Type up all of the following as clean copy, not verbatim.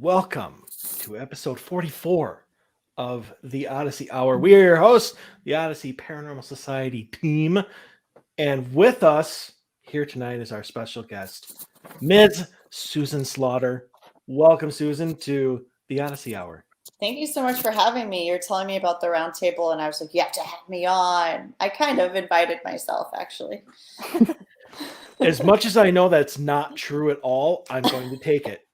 welcome to episode 44 of the Odyssey Hour. We are your hosts, the Odyssey Paranormal Society team, and with us here tonight is our special guest, Ms. Susan Slaughter. Welcome, Susan, to the Odyssey Hour. Thank you so much for having me. You're telling me about the round table, and I was like, you have to have me on. I kind of invited myself, actually. As much as I know that's not true at all, I'm going to take it.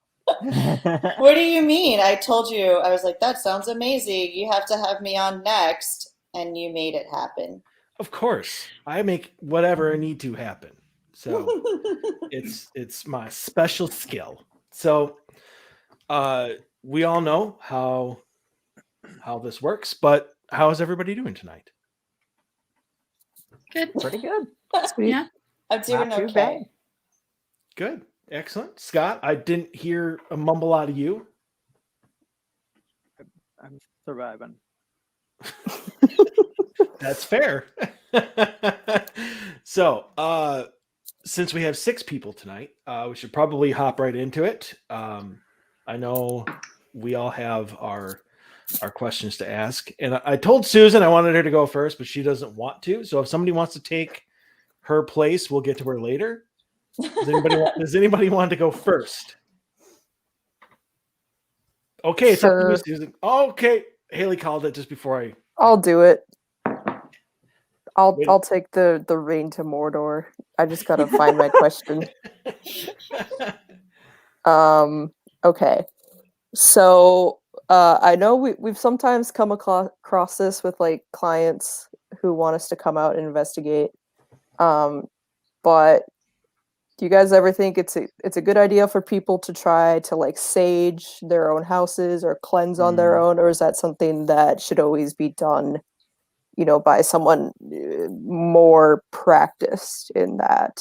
What do you mean? I told you, I was like, that sounds amazing. You have to have me on next, and you made it happen. Of course, I make whatever I need to happen. So it's my special skill. So we all know how this works, but how is everybody doing tonight? Good. Pretty good. Sweet. Yeah. I'm doing Not too okay. bad. Good. Excellent. Scott, I didn't hear a mumble out of you. I'm surviving. That's fair. So, since we have 6 people tonight, we should probably hop right into it. I know we all have our questions to ask, and I told Susan I wanted her to go first, but she doesn't want to. So if somebody wants to take her place, we'll get to her later. Does anybody want to go first? Okay, it's up to you, Susan. Okay, Haley called it just before I'll do it. I'll take the reign to Mordor. I just gotta find my question. Okay. So I know we've sometimes come across this with like clients who want us to come out and investigate. But do you guys ever think it's a good idea for people to try to like sage their own houses or cleanse on their own, or is that something that should always be done, by someone more practiced in that?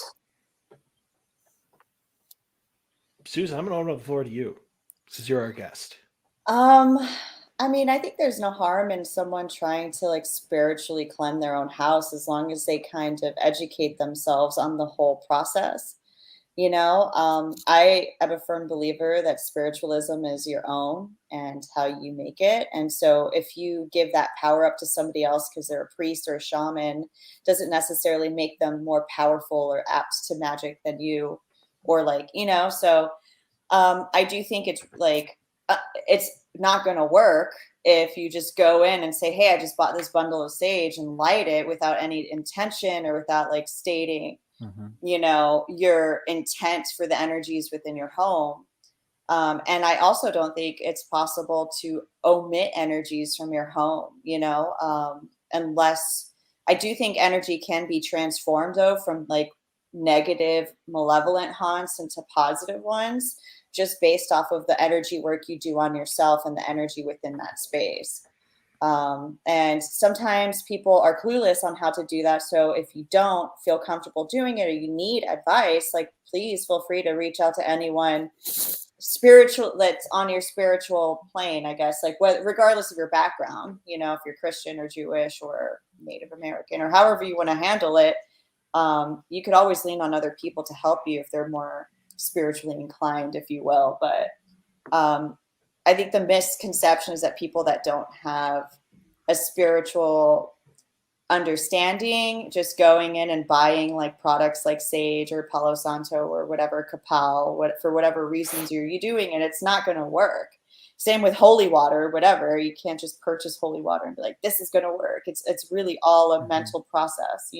Susan, I'm going to open up the floor to you. Since you're our guest. I think there's no harm in someone trying to like spiritually cleanse their own house as long as they kind of educate themselves on the whole process. I am a firm believer that spiritualism is your own and how you make it. And so if you give that power up to somebody else because they're a priest or a shaman, doesn't necessarily make them more powerful or apt to magic than you, or so I do think it's like, it's not going to work if you just go in and say, hey, I just bought this bundle of sage and light it without any intention or without like stating, your intent for the energies within your home. And I also don't think it's possible to omit energies from your home, unless I do think energy can be transformed though from like negative malevolent haunts into positive ones, just based off of the energy work you do on yourself and the energy within that space. And sometimes people are clueless on how to do that. So if you don't feel comfortable doing it or you need advice, like please feel free to reach out to anyone spiritual that's on your spiritual plane, I guess, like regardless of your background, if you're Christian or Jewish or Native American or however you want to handle it. You could always lean on other people to help you if they're more spiritually inclined, if you will. But I think the misconception is that people that don't have a spiritual understanding, just going in and buying like products like sage or Palo Santo or whatever, Kapal, for whatever reasons you're doing it, it's not going to work. Same with holy water or whatever. You can't just purchase holy water and be like, this is going to work. It's really all a mental process,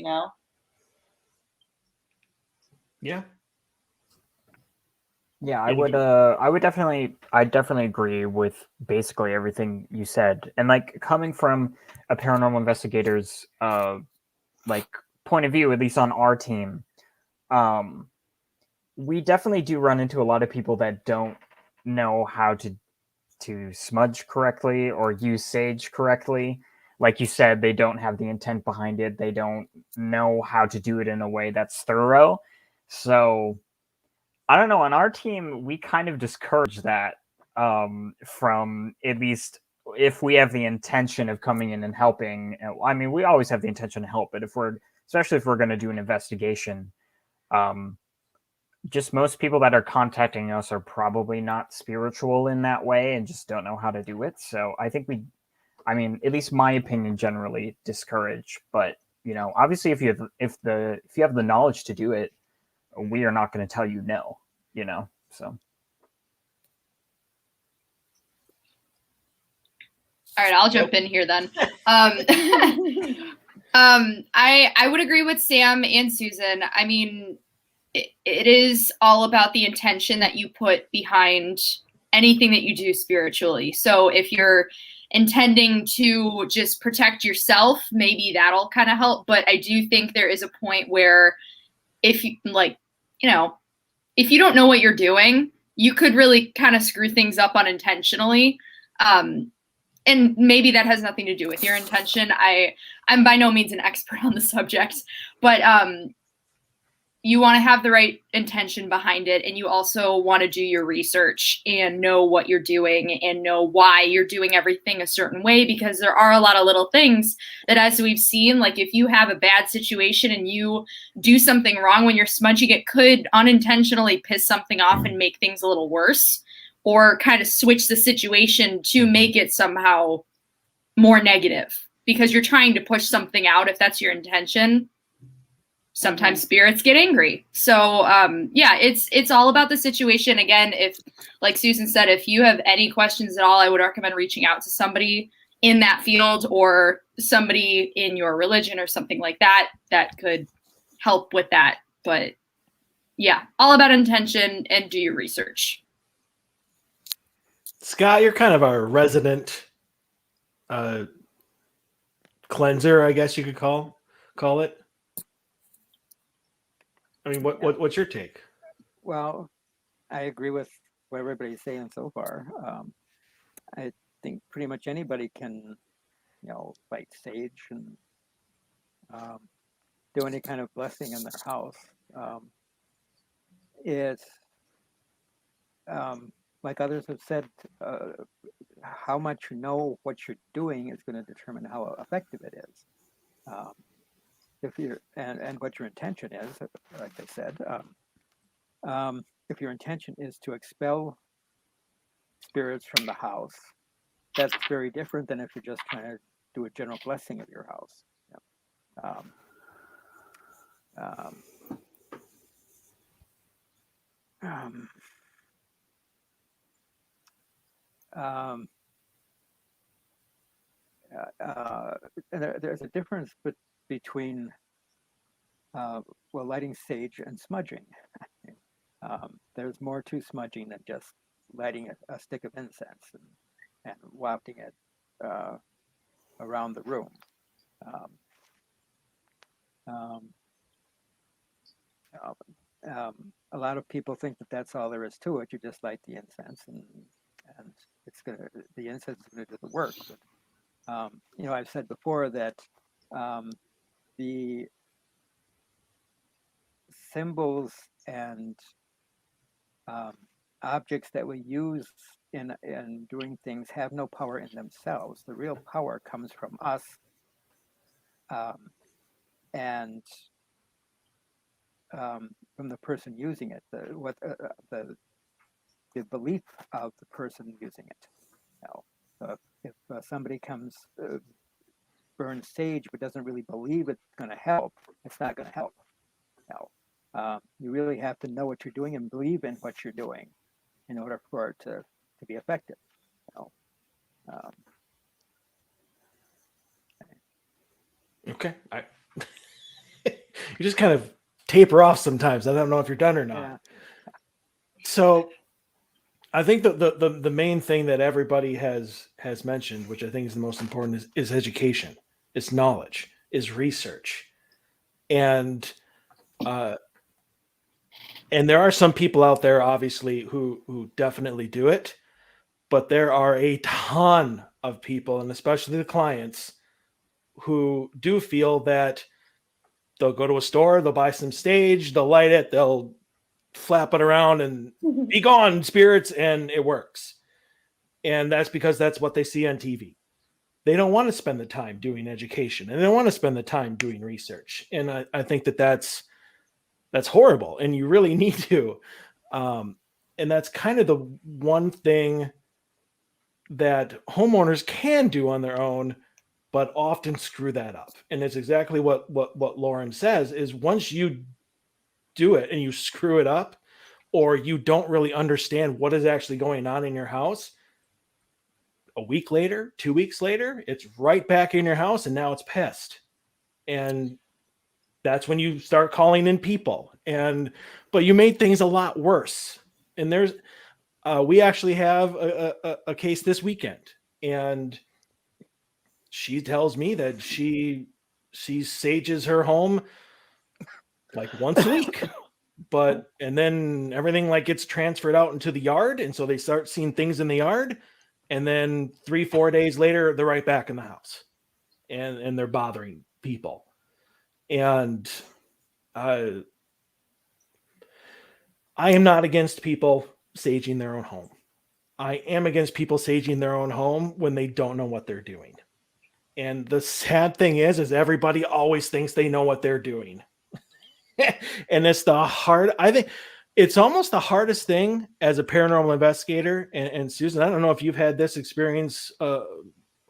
Yeah. Yeah, I definitely agree with basically everything you said. And like coming from a paranormal investigator's like point of view, at least on our team, we definitely do run into a lot of people that don't know how to smudge correctly or use sage correctly. Like you said, they don't have the intent behind it. They don't know how to do it in a way that's thorough. So I don't know. On our team, we kind of discourage that from, at least if we have the intention of coming in and helping. I mean, we always have the intention to help, but especially if we're going to do an investigation, just most people that are contacting us are probably not spiritual in that way and just don't know how to do it. So I think I mean, at least my opinion, generally discourage. But obviously, if you have the knowledge to do it, we are not going to tell you no. So. All right, I'll jump in here then. I would agree with Sam and Susan. I mean, it is all about the intention that you put behind anything that you do spiritually. So if you're intending to just protect yourself, maybe that'll kind of help. But I do think there is a point where if you if you don't know what you're doing, you could really kind of screw things up unintentionally. And maybe that has nothing to do with your intention. I'm by no means an expert on the subject, but you want to have the right intention behind it. And you also want to do your research and know what you're doing and know why you're doing everything a certain way, because there are a lot of little things that, as we've seen, like if you have a bad situation and you do something wrong when you're smudging, it could unintentionally piss something off and make things a little worse, or kind of switch the situation to make it somehow more negative because you're trying to push something out. If that's your intention, sometimes spirits get angry. So yeah, it's all about the situation. Again, if, like Susan said, if you have any questions at all, I would recommend reaching out to somebody in that field or somebody in your religion or something like that that could help with that. But yeah, all about intention and do your research. Scott, you're kind of our resident cleanser, I guess you could call it. I mean, what's your take? Well, I agree with what everybody's saying so far. I think pretty much anybody can, light sage and do any kind of blessing in their house. It's like others have said, how much you know what you're doing is going to determine how effective it is. If you're and what your intention is, like they said, if your intention is to expel spirits from the house, that's very different than if you're just trying to do a general blessing of your house. There's a difference between lighting sage and smudging. There's more to smudging than just lighting a stick of incense and wafting it around the room. A lot of people think that that's all there is to it. You just light the incense and the incense is going to do the work. But, I've said before that the symbols and objects that we use in doing things have no power in themselves. The real power comes from us and from the person using it. The belief of the person using it. If somebody comes burns sage but doesn't really believe it's going to help, it's not going to help. You really have to know what you're doing and believe in what you're doing in order for it to be effective. Okay. You just kind of taper off sometimes. I don't know if you're done or not. Yeah. So I think the main thing that everybody has mentioned, which I think is the most important, is education, is knowledge, is research. And there are some people out there, obviously, who definitely do it, but there are a ton of people, and especially the clients, who do feel that they'll go to a store, they'll buy some sage, they'll light it, they'll flap it around and be gone, spirits, and it works. And that's because that's what they see on TV. They don't want to spend the time doing education, and they don't want to spend the time doing research. And I think that's That's horrible, and you really need to. And that's kind of the one thing that homeowners can do on their own, but often screw that up. And it's exactly what Lauren says is once you do it and you screw it up, or you don't really understand what is actually going on in your house, a week later, 2 weeks later, it's right back in your house and now it's pissed. And that's when you start calling in people. But you made things a lot worse. And we actually have a case this weekend, and she tells me that she sages her home like once a week, and then everything like gets transferred out into the yard, and so they start seeing things in the yard, and then 3-4 days later they're right back in the house, and they're bothering people. And I am not against people saging their own home. I am against people saging their own home when they don't know what they're doing. And the sad thing is everybody always thinks they know what they're doing. And I think it's almost the hardest thing as a paranormal investigator. And Susan, I don't know if you've had this experience a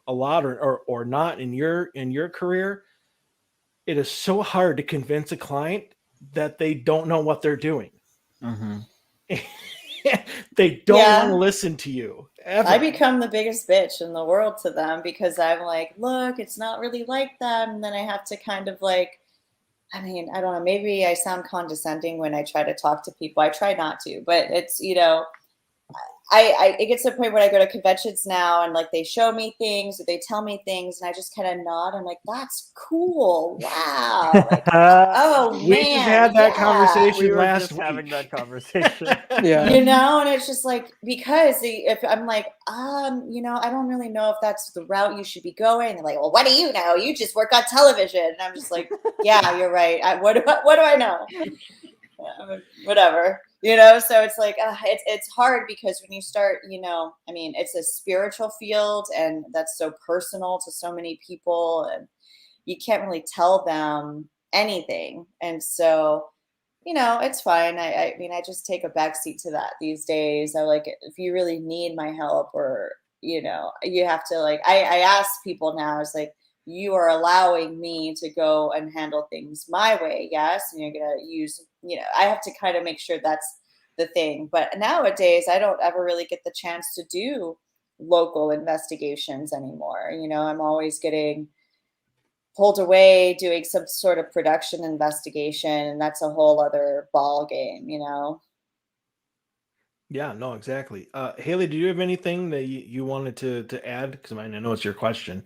lot or not in your career. It is so hard to convince a client that they don't know what they're doing. Mm-hmm. They don't want to listen to you. Ever. I become the biggest bitch in the world to them because I'm like, look, it's not really like that. And then I have to kind of like, I mean, I don't know, maybe I sound condescending when I try to talk to people. I try not to, but it's, it gets to the point when I go to conventions now and like they show me things or they tell me things and I just kind of nod. I'm like, that's cool. Wow. Like, oh man. We just had that conversation last week. Having that conversation. Yeah. And it's just like, because if I'm like, I don't really know if that's the route you should be going. They're like, well, what do you know? You just work on television. And I'm just like, yeah, you're right. What do I know? Whatever. So it's like it's hard because when you start, it's a spiritual field and that's so personal to so many people and you can't really tell them anything. And so, it's fine. I mean, I just take a backseat to that these days. I like, if you really need my help or, you have to like, I ask people now, it's like, you are allowing me to go and handle things my way. Yes. And you're going to use, I have to kind of make sure that's the thing. But nowadays, I don't ever really get the chance to do local investigations anymore. I'm always getting pulled away doing some sort of production investigation. And that's a whole other ball game, Yeah, no, exactly. Haley, do you have anything that you wanted to add? Because I know it's your question.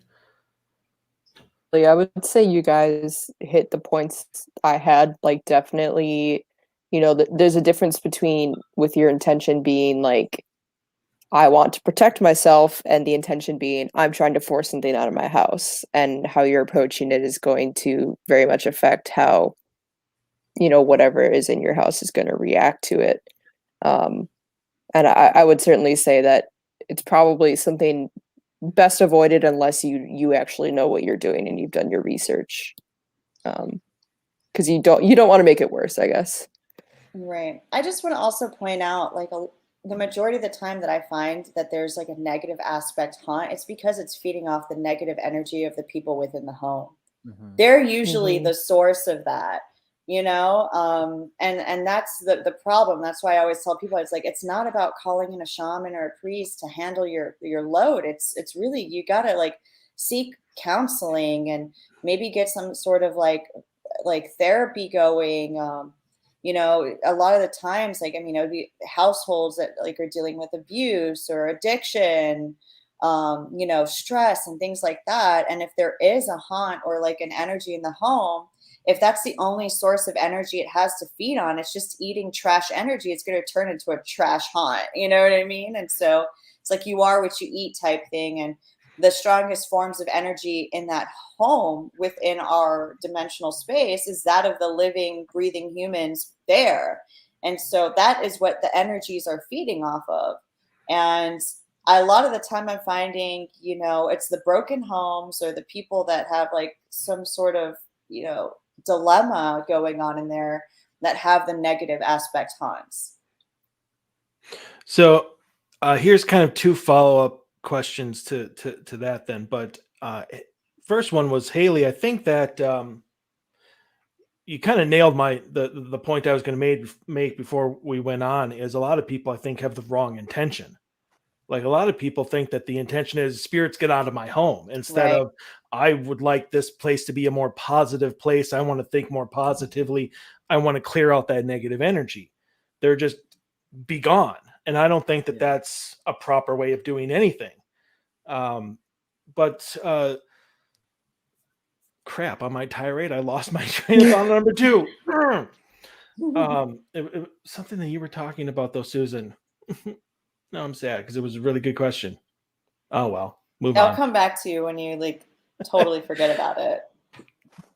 I would say you guys hit the points I had. Like, definitely, there's a difference between with your intention being like, I want to protect myself, and the intention being I'm trying to force something out of my house, and how you're approaching it is going to very much affect how, whatever is in your house is going to react to it. And I would certainly say that it's probably something best avoided unless you actually know what you're doing and you've done your research, because you don't want to make it worse, I guess. Right. I just want to also point out, like, the majority of the time that I find that there's like a negative aspect haunt, it's because it's feeding off the negative energy of the people within the home. Mm-hmm. They're usually the source of that, and that's the problem. That's why I always tell people, it's like, it's not about calling in a shaman or a priest to handle your load. It's really, you got to like seek counseling and maybe get some sort of like therapy going. A lot of the times, like, it would be households that like are dealing with abuse or addiction, stress and things like that. And if there is a haunt or like an energy in the home, if that's the only source of energy it has to feed on, it's just eating trash energy. It's going to turn into a trash haunt. You know what I mean? And so it's like you are what you eat type thing. And the strongest forms of energy in that home within our dimensional space is that of the living, breathing humans there. And so that is what the energies are feeding off of. And a lot of the time I'm finding, it's the broken homes or the people that have like some sort of, dilemma going on in there that have the negative aspect haunts? So here's kind of two follow-up questions to that then. But first one was, Haley, I think that you kind of nailed the point I was going to make before we went on. Is a lot of people, I think, have the wrong intention. Like, a lot of people think that the intention is spirits get out of my home, instead Right. of, I would like this place to be a more positive place. I want to think more positively. I want to clear out that negative energy. They're just be gone. And I don't think that Yeah. that's a proper way of doing anything. But crap, on my tirade, I lost my train of thought on number two. Something that you were talking about though, Susan. No, I'm sad because it was a really good question. Oh well, move I'll on. come back to you when you like totally forget about it.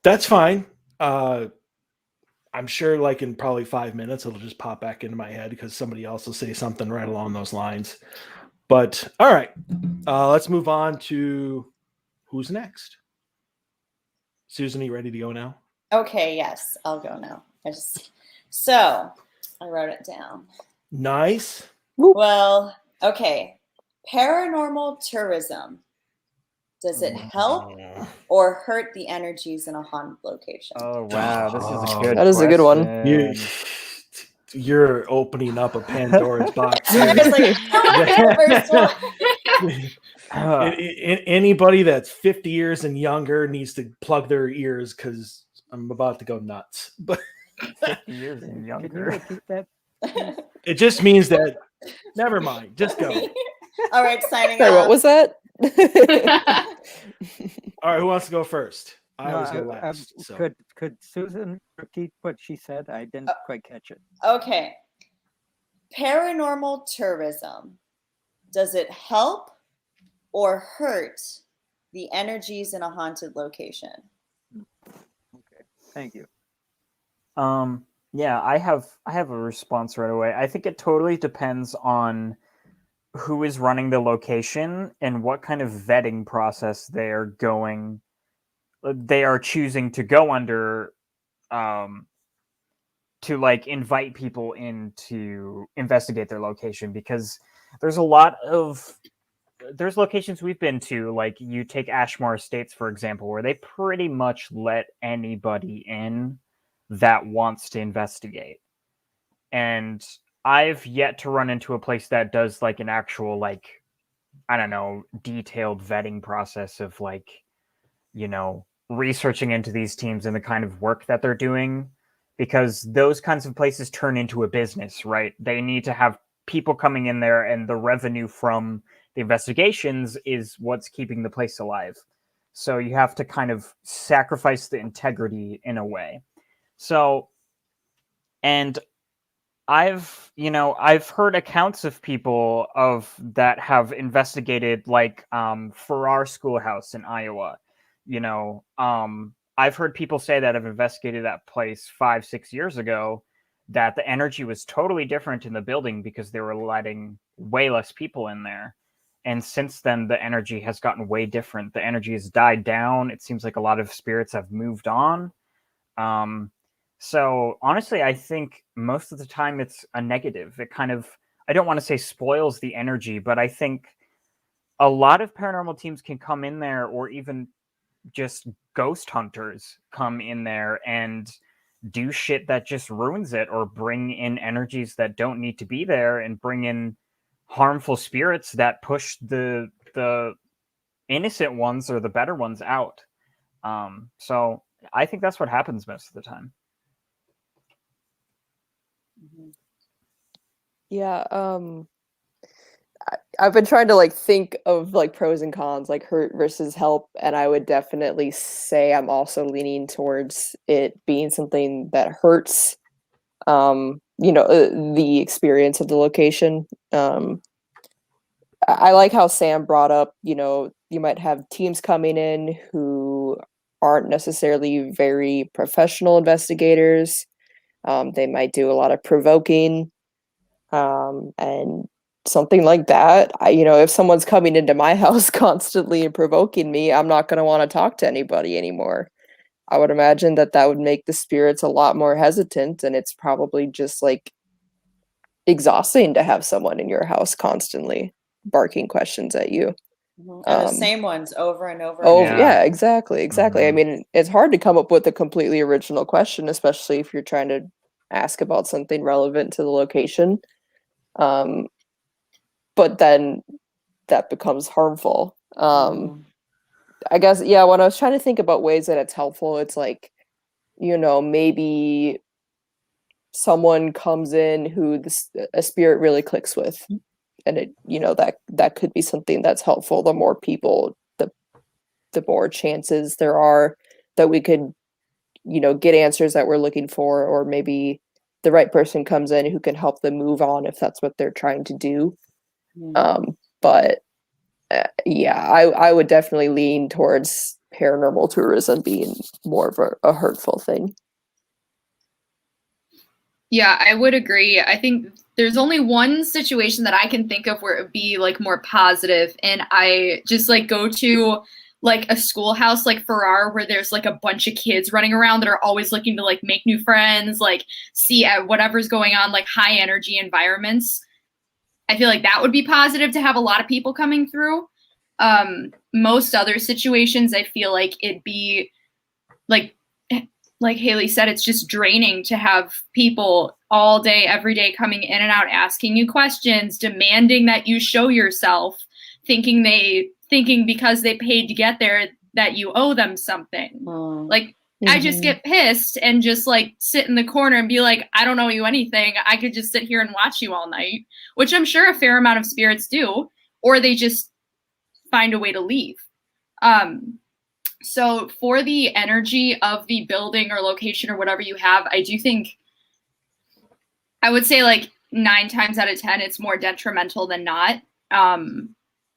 That's fine. I'm sure like in probably 5 minutes, it'll just pop back into my head because somebody else will say something right along those lines. But all right, let's move on to who's next. Susan, are you ready to go now? Okay, yes, I'll go now. So I wrote it down. Nice. Well, okay. Paranormal tourism. Does it help or hurt the energies in a haunted location? Oh wow, this is a good. That is a good one. question. You're opening up a Pandora's box. I was like, oh, the first one. Anybody that's 50 years and younger needs to plug their ears because I'm about to go nuts. But 50 years and Can you younger. repeat that? it just means that. Never mind. Just go. All right, signing Sorry, off. what was that? All right. Who wants to go first? I No, always go last. So. Could Susan repeat what she said? I didn't quite catch it. Okay. Paranormal tourism. Does it help or hurt the energies in a haunted location? Okay, thank you. Yeah, I have a response right away. I think it totally depends on who is running the location and what kind of vetting process they are choosing to go under, to like invite people in to investigate their location, because there's locations we've been to, like you take Ashmore Estates for example, where they pretty much let anybody in that wants to investigate. And I've yet to run into a place that does like an actual, like, I don't know, detailed vetting process of like, researching into these teams and the kind of work that they're doing, because those kinds of places turn into a business, right? They need to have people coming in there, and the revenue from the investigations is what's keeping the place alive. So you have to kind of sacrifice the integrity in a way. So, and I've heard accounts of people that have investigated, like, for our schoolhouse in Iowa. I've heard people say that have investigated that place 5-6 years ago, that the energy was totally different in the building because they were letting way less people in there. And since then, the energy has gotten way different. The energy has died down. It seems like a lot of spirits have moved on. So honestly, I think most of the time it's a negative. It kind of, I don't want to say spoils the energy, but I think a lot of paranormal teams can come in there, or even just ghost hunters come in there and do shit that just ruins it, or bring in energies that don't need to be there, and bring in harmful spirits that push the innocent ones or the better ones out. So I think that's what happens most of the time. Yeah, I've been trying to like think of like pros and cons, like hurt versus help, and I would definitely say I'm also leaning towards it being something that hurts, the experience of the location. I like how Sam brought up, you might have teams coming in who aren't necessarily very professional investigators. They might do a lot of provoking, and something like that. If someone's coming into my house constantly and provoking me, I'm not going to want to talk to anybody anymore. I would imagine that would make the spirits a lot more hesitant, and it's probably just like exhausting to have someone in your house constantly barking questions at you. And the same ones over and over Oh, again. yeah, exactly. I Mhm. mean, it's hard to come up with a completely original question, especially if you're trying to ask about something relevant to the location. But then that becomes harmful. I guess, yeah, when I was trying to think about ways that it's helpful, it's like, maybe someone comes in who a spirit really clicks with, and it, that could be something that's helpful. The more people, the more chances there are that we could, get answers that we're looking for, or maybe the right person comes in who can help them move on if that's what they're trying to do. But yeah, I would definitely lean towards paranormal tourism being more of a hurtful thing. Yeah, I would agree. I think there's only one situation that I can think of where it would be like more positive, and I just like go to like a schoolhouse like Farrar where there's like a bunch of kids running around that are always looking to like make new friends, like see whatever's going on, like high energy environments. I feel like that would be positive to have a lot of people coming through. Most other situations, I feel like it'd be like Haley said, it's just draining to have people all day, every day coming in and out, asking you questions, demanding that you show yourself, thinking because they paid to get there that you owe them something. Like, I just get pissed and just like sit in the corner and be like, I don't owe you anything. I could just sit here and watch you all night, which I'm sure a fair amount of spirits do, or they just find a way to leave. So for the energy of the building or location or whatever you have, I do think I would say like 9 times out of 10, it's more detrimental than not,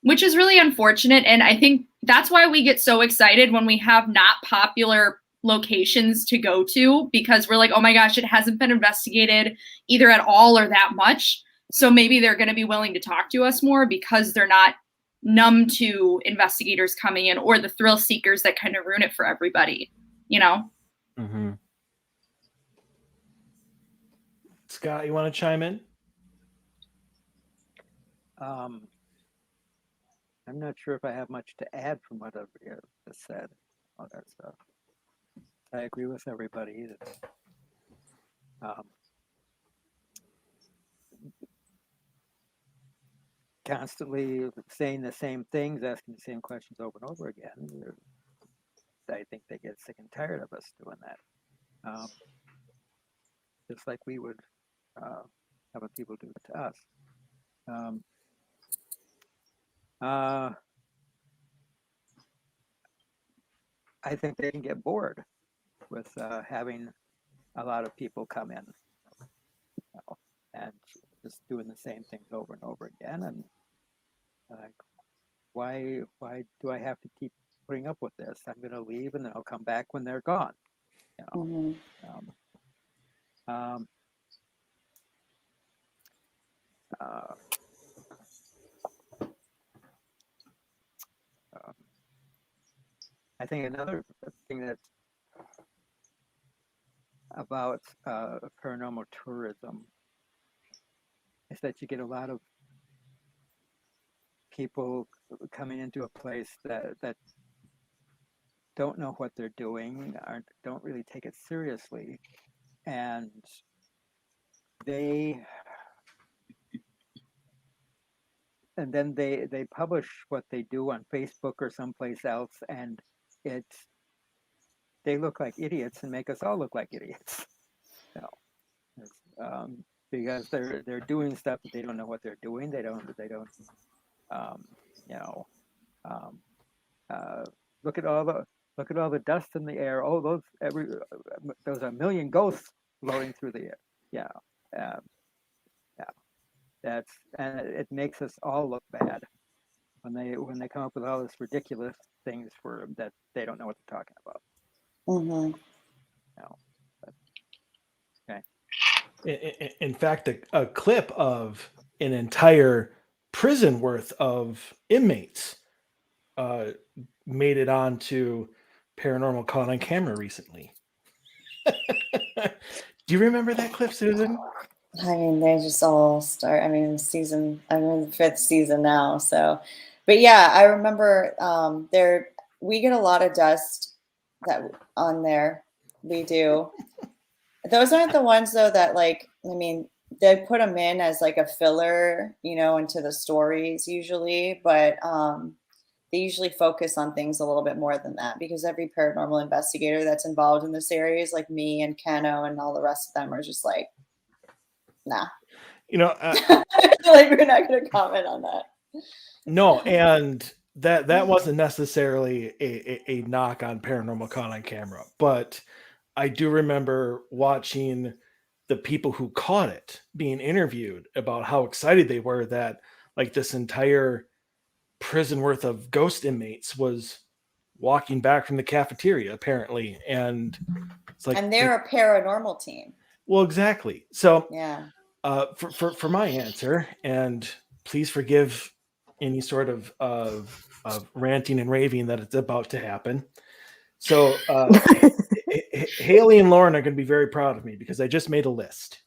which is really unfortunate. And I think that's why we get so excited when we have not popular locations to go to, because we're like, oh my gosh, it hasn't been investigated either at all or that much. So maybe they're going to be willing to talk to us more because they're not numb to investigators coming in or the thrill seekers that kind of ruin it for everybody, Mm-hmm. Scott, you want to chime in? I'm not sure if I have much to add from what everybody has said, all that stuff. I agree with everybody that constantly saying the same things, asking the same questions over and over again. I think they get sick and tired of us doing that. Just like we would have people do it to us. I think they can get bored with having a lot of people come in, and just doing the same things over and over again. And why do I have to keep putting up with this? I'm going to leave, and then I'll come back when they're gone. I think another thing that's about paranormal tourism is that you get a lot of people coming into a place that don't know what they're doing, don't really take it seriously, and then they publish what they do on Facebook or someplace else, and they look like idiots and make us all look like idiots. Because they're doing stuff that they don't know what they're doing. They don't look at all the dust in the air. Oh, those are a million ghosts floating through the air. And it makes us all look bad when they come up with all this ridiculous things that they don't know what they're talking about. Okay. In fact, a clip of an entire prison worth of inmates made it onto paranormal caught on camera recently. Do you remember that clip, Susan? I mean, they just all start. I mean, I'm in the 5th season now. So, but yeah, I remember we get a lot of dust on there. We do. Those aren't the ones though that like, I mean, they put them in as like a filler, into the stories usually, but they usually focus on things a little bit more than that, because every paranormal investigator that's involved in the series, like me and Keno and all the rest of them, are just like, nah. Like, we're not going to comment on that. No, and that wasn't necessarily a knock on paranormal caught on camera, but I do remember watching the people who caught it being interviewed about how excited they were that like this entire prison worth of ghost inmates was walking back from the cafeteria apparently, and it's like, and they're a paranormal team. Well, exactly. So yeah, for my answer, and please forgive any sort of ranting and raving that it's about to happen. So Haley and Lauren are going to be very proud of me because I just made a list.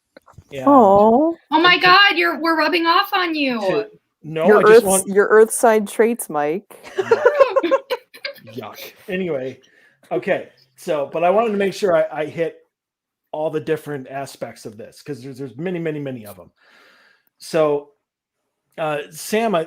Oh my God, we're rubbing off on you. Your Earth side traits, Mike. Yuck. Anyway, okay. So, but I wanted to make sure I hit all the different aspects of this because there's many of them. So, Sam, I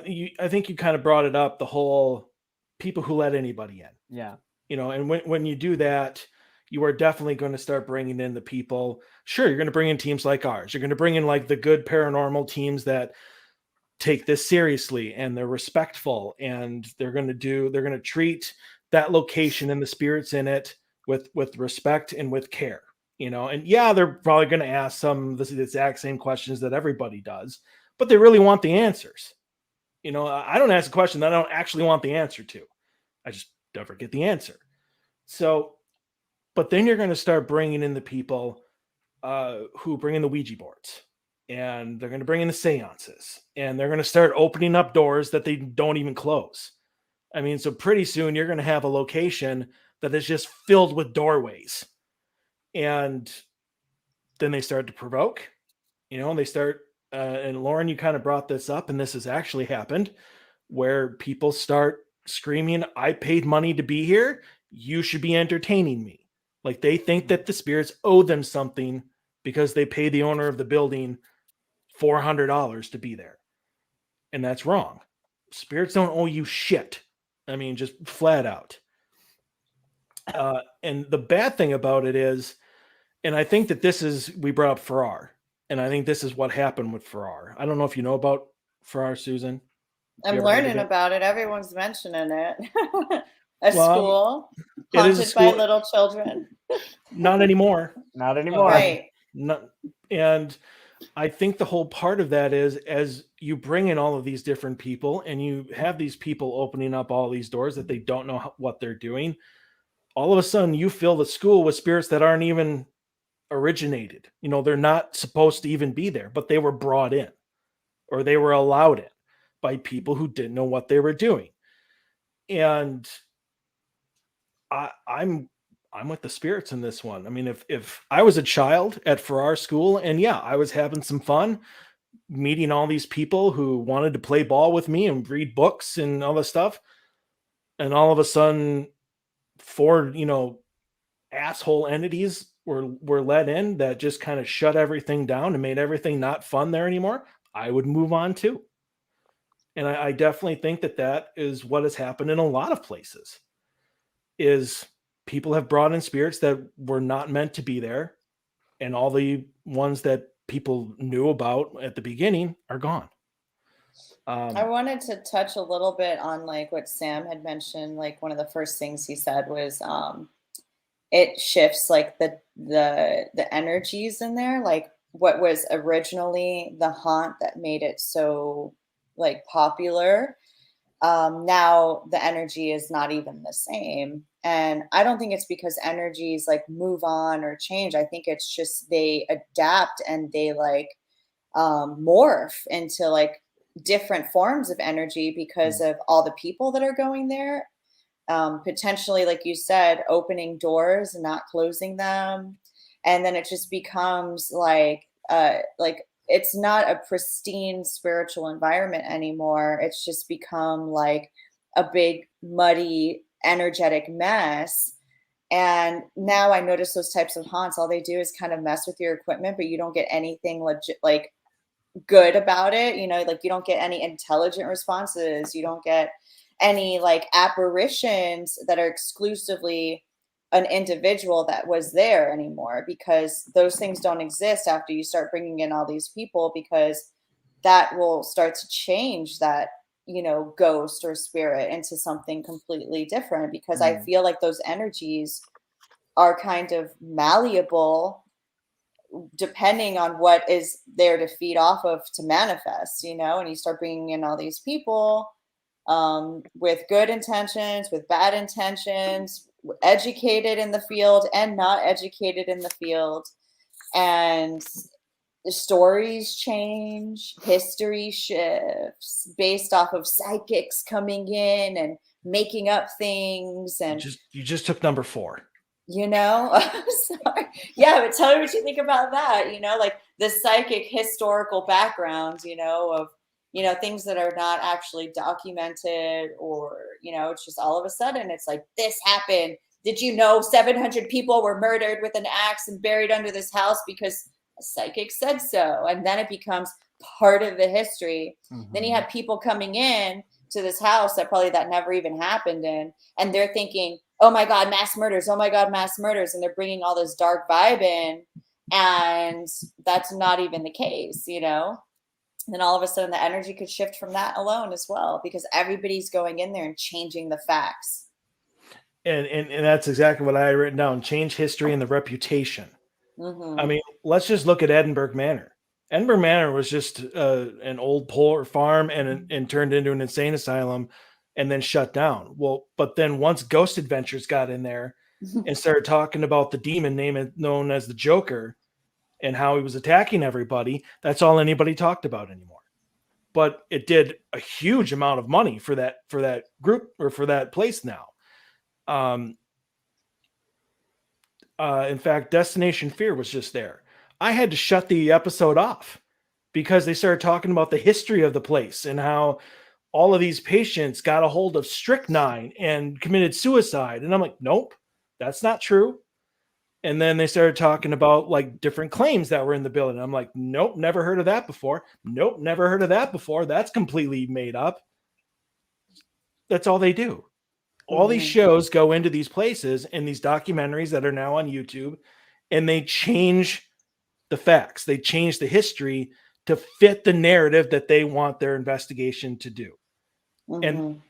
think you kind of brought it up, the whole people who let anybody in. Yeah. And when you do that, you are definitely going to start bringing in the people. Sure, you're going to bring in teams like ours. You're going to bring in like the good paranormal teams that take this seriously and they're respectful, and they're going to treat that location and the spirits in it with respect and with care. And yeah, they're probably going to ask the exact same questions that everybody does, but they really want the answers. I don't ask a question that I don't actually want the answer to. I just never get the answer. So, but then you're going to start bringing in the people who bring in the Ouija boards, and they're going to bring in the seances, and they're going to start opening up doors that they don't even close. I mean, so pretty soon you're going to have a location that is just filled with doorways. And then they start to provoke, they start, and Lauren, you kind of brought this up, and this has actually happened, where people start screaming, I paid money to be here. You should be entertaining me. Like they think that the spirits owe them something because they pay the owner of the building $400 to be there. And that's wrong. Spirits don't owe you shit. I mean, just flat out. And the bad thing about it is, and I think that we brought up Farrar, and I think this is what happened with Farrar. I don't know if you know about Farrar, Susan. I'm learning about it. Everyone's mentioning it. School haunted by little children. Not anymore. Not anymore. Right. And I think the whole part of that is, as you bring in all of these different people and you have these people opening up all these doors that they don't know what they're doing, all of a sudden you fill the school with spirits that aren't even originated. They're not supposed to even be there, but they were brought in or they were allowed in by people who didn't know what they were doing. And I'm with the spirits in this one. I mean, if I was a child at Farrar School and yeah, I was having some fun meeting all these people who wanted to play ball with me and read books and all this stuff, and all of a sudden 4, asshole entities were let in that just kind of shut everything down and made everything not fun there anymore, I would move on too. And I definitely think that is what has happened in a lot of places, is people have brought in spirits that were not meant to be there, and all the ones that people knew about at the beginning are gone. I wanted to touch a little bit on like what Sam had mentioned. Like one of the first things he said was it shifts like the energies in there. Like what was originally the haunt that made it so like popular, now the energy is not even the same. And I don't think it's because energies like move on or change. I think it's just they adapt and they like morph into like different forms of energy because of all the people that are going there. potentially, like you said, opening doors and not closing them. And then it just becomes like it's not a pristine spiritual environment anymore. It's just become like a big muddy energetic mess. And now I notice those types of haunts, all they do is kind of mess with your equipment, but you don't get anything legit, like good about it. You know, like you don't get any intelligent responses. You don't get any like apparitions that are exclusively an individual that was there anymore, because those things don't exist after you start bringing in all these people, because that will start to change that, you know, ghost or spirit into something completely different, because I feel like those energies are kind of malleable depending on what is there to feed off of to manifest, you know. And you start bringing in all these people with good intentions, with bad intentions, educated in the field and not educated in the field, and the stories change, history shifts based off of psychics coming in and making up things. And You just took number 4. you know, sorry. Yeah, but tell me what you think about that. You know, like the psychic historical background, you know, of, you know, things that are not actually documented, or, you know, it's just all of a sudden it's like, this happened. Did you know 700 people were murdered with an axe and buried under this house because a psychic said so? And then it becomes part of the history. Then you have people coming in to this house that never even happened in, and they're thinking, oh my God, mass murders. Oh my God, mass murders. And they're bringing all this dark vibe in, and that's not even the case, you know? And then all of a sudden the energy could shift from that alone as well, because everybody's going in there and changing the facts. And that's exactly what I had written down. Change history and the reputation. Mm-hmm. I mean, let's just look at Edinburgh Manor. Edinburgh Manor was just an old poor farm and turned into an insane asylum and then shut down. Well, but then once Ghost Adventures got in there and started talking about the demon known as the Joker and how he was attacking everybody, that's all anybody talked about anymore. But it did a huge amount of money for that group, or for that place now. In fact, Destination Fear was just there. I had to shut the episode off because they started talking about the history of the place and how all of these patients got a hold of strychnine and committed suicide. And I'm like, nope, that's not true. And then they started talking about like different claims that were in the building. I'm like, nope, never heard of that before. Nope, never heard of that before. That's completely made up. That's all they do. All these shows go into these places and these documentaries that are now on YouTube, and they change the facts. They change the history to fit the narrative that they want their investigation to do. And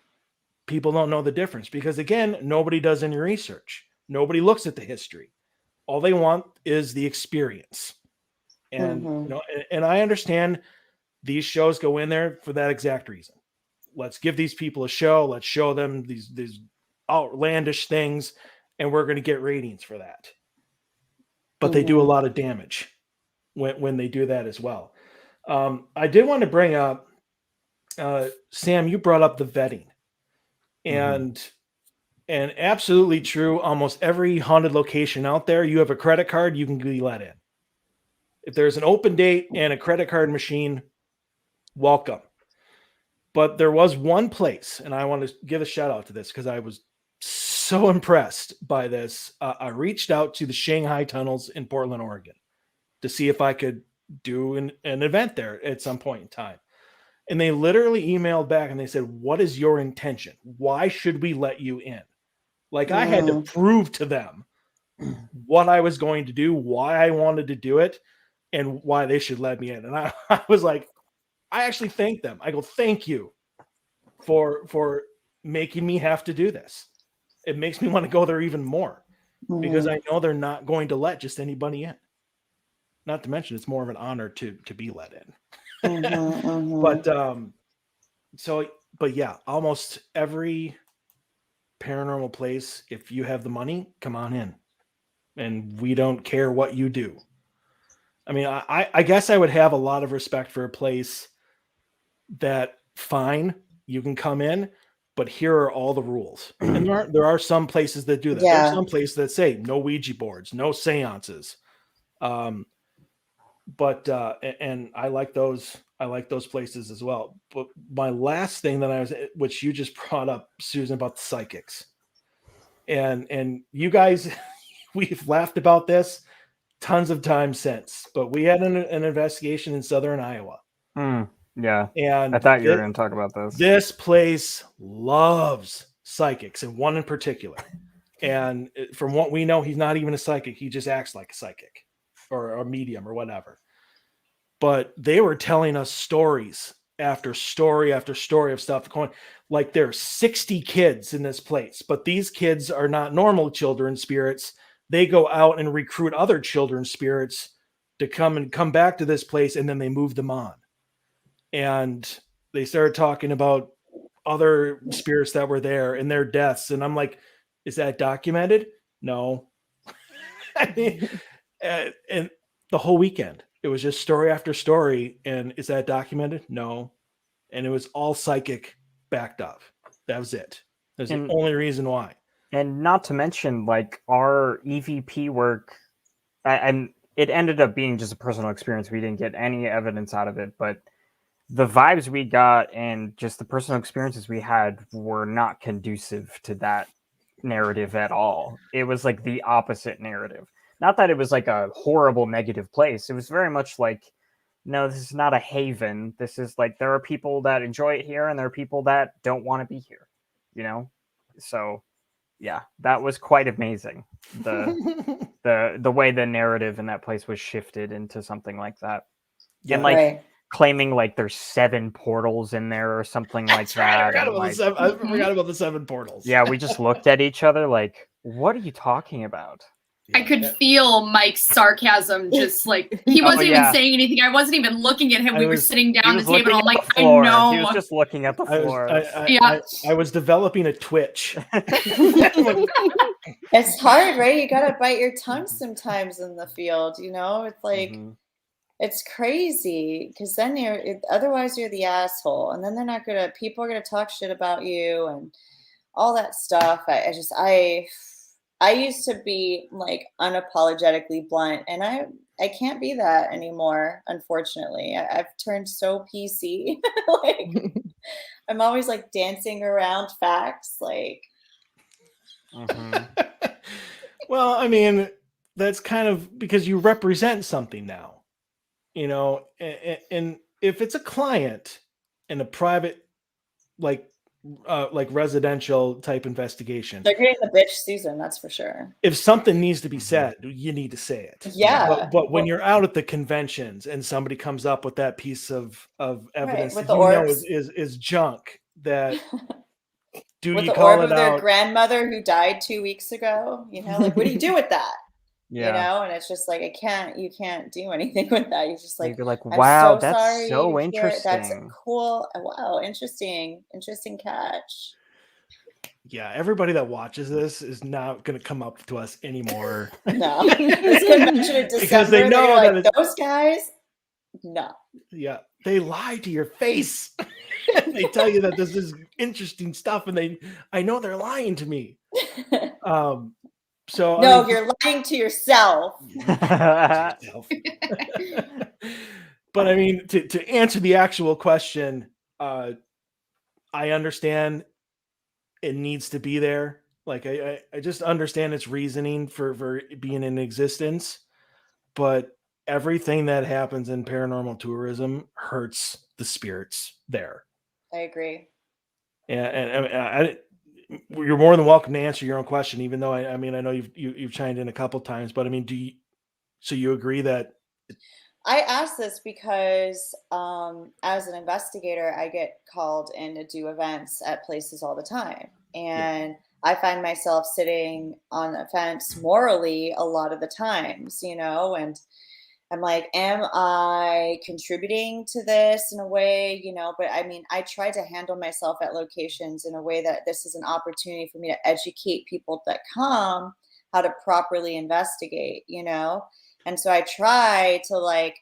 people don't know the difference because, again, nobody does any research. Nobody looks at the history. All they want is the experience. And you know, and I understand these shows go in there for that exact reason. Let's give these people a show. Let's show them these outlandish things, and we're going to get ratings for that. But they do a lot of damage when they do that as well. I did want to bring up, Sam, you brought up the vetting, and absolutely true. Almost every haunted location out there, you have a credit card, you can be let in. If there's an open date and a credit card machine, welcome. But there was one place, and I want to give a shout out to this because I was so impressed by this. I reached out to the Shanghai Tunnels in Portland, Oregon, to see if I could do an event there at some point in time. And they literally emailed back and they said, what is your intention? Why should we let you in? Like I had to prove to them what I was going to do, why I wanted to do it, and why they should let me in. And I was like, I actually thanked them. I go, thank you for making me have to do this. It makes me want to go there even more because I know they're not going to let just anybody in. Not to mention, it's more of an honor to be let in. But yeah, almost every paranormal place, if you have the money, come on in. And we don't care what you do. I mean, I guess I would have a lot of respect for a place that, fine, you can come in, but here are all the rules. And there are some places that do that. There Yeah. are some places that say no Ouija boards, no seances. And I like those. I like those places as well. But my last thing that which you just brought up, Susan, about the psychics, and you guys, we've laughed about this tons of times since. But we had an investigation in southern Iowa. Yeah, And I thought you were going to talk about this. This place loves psychics, and one in particular. And from what we know, he's not even a psychic. He just acts like a psychic or a medium or whatever. But they were telling us stories after story after story of stuff going. Like there's 60 kids in this place, but these kids are not normal children spirits. They go out and recruit other children's spirits to come back to this place, and then they move them on. And they started talking about other spirits that were there and their deaths. And I'm like, is that documented? No. I mean, and the whole weekend, it was just story after story. And is that documented? No. And it was all psychic backed up. That was it. That's the only reason why. And not to mention, like, our EVP work, and it ended up being just a personal experience. We didn't get any evidence out of it, but the vibes we got and just the personal experiences we had were not conducive to that narrative at all. It was like the opposite narrative. Not that it was like a horrible negative place. It was very much like, no, this is not a haven. This is like, there are people that enjoy it here and there are people that don't want to be here, you know? So yeah, that was quite amazing. The way the narrative in that place was shifted into something like that. Yeah, and like Right. claiming like there's 7 portals in there or something like that. I forgot about the 7 portals. Yeah, we just looked at each other like, what are you talking about? I could feel Mike's sarcasm, just like he wasn't even saying anything. I wasn't even looking at him. We were sitting down the table. I'm like, I know. He was just looking at the floor. I was developing a twitch. It's hard, right? You gotta bite your tongue sometimes in the field, you know? It's like it's crazy because then otherwise you're the asshole, and then people are gonna talk shit about you and all that stuff. I used to be like unapologetically blunt, and I can't be that anymore, unfortunately. I've turned so PC. Like I'm always like dancing around facts, like Well, I mean, that's kind of because you represent something now, you know, and if it's a client in a private, like residential type investigation, they're getting the bitch Susan, that's for sure. If something needs to be said, you need to say it. Yeah. But when you're out at the conventions and somebody comes up with that piece of evidence with that the you know orbs. is junk, that do with you the call orb it of their out? grandmother who died 2 weeks ago, you know, like what do you do with that? Yeah. You know, and it's just like you can't do anything with that. You're just like, you're like, I'm wow, so that's sorry so to hear it. That's interesting. cool. Wow, interesting catch. Yeah, everybody that watches this is not going to come up to us anymore. No, this convention in December, Because they know like, that those guys. No. Yeah, they lie to your face. They tell you that this is interesting stuff, and I know they're lying to me. So no, I mean, you're lying to yourself. But I mean, to answer the actual question, I understand it needs to be there. Like I just understand its reasoning for being in existence, but everything that happens in paranormal tourism hurts the spirits there. I agree. And you're more than welcome to answer your own question, even though I mean I know you've chimed in a couple times, but I mean, so you agree that? I ask this because as an investigator, I get called in to do events at places all the time. And I find myself sitting on the fence morally a lot of the times, you know, and I'm like, am I contributing to this in a way, you know? But I mean, I try to handle myself at locations in a way that this is an opportunity for me to educate people that come how to properly investigate, you know? And so I try to like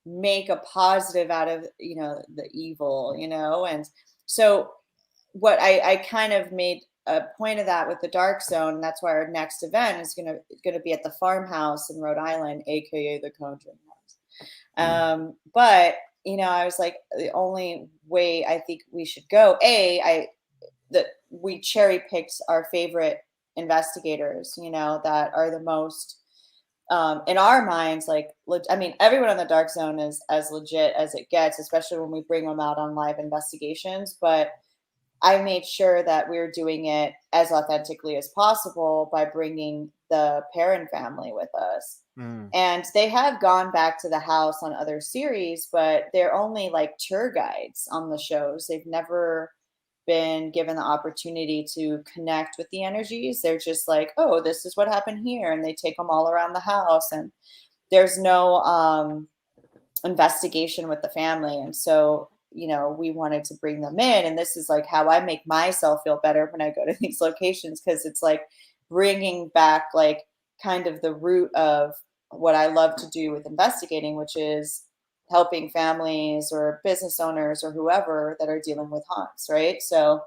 make a positive out of, you know, the evil, you know? And so what I kind of made a point of that with the dark zone. And that's why our next event is gonna be at the farmhouse in Rhode Island, aka the Conjuring House. But I was like, the only way I think we should go, we cherry picked our favorite investigators, that are the most in our minds, like, I mean, everyone in the dark zone is as legit as it gets, especially when we bring them out on live investigations. But I made sure that we were doing it as authentically as possible by bringing the Perrin family with us. And they have gone back to the house on other series, but they're only like tour guides on the shows. They've never been given the opportunity to connect with the energies. They're just like, oh, this is what happened here. And they take them all around the house, and there's no investigation with the family. And so, we wanted to bring them in. And this is like how I make myself feel better when I go to these locations, because it's like bringing back like kind of the root of what I love to do with investigating, which is helping families or business owners or whoever that are dealing with haunts, right? So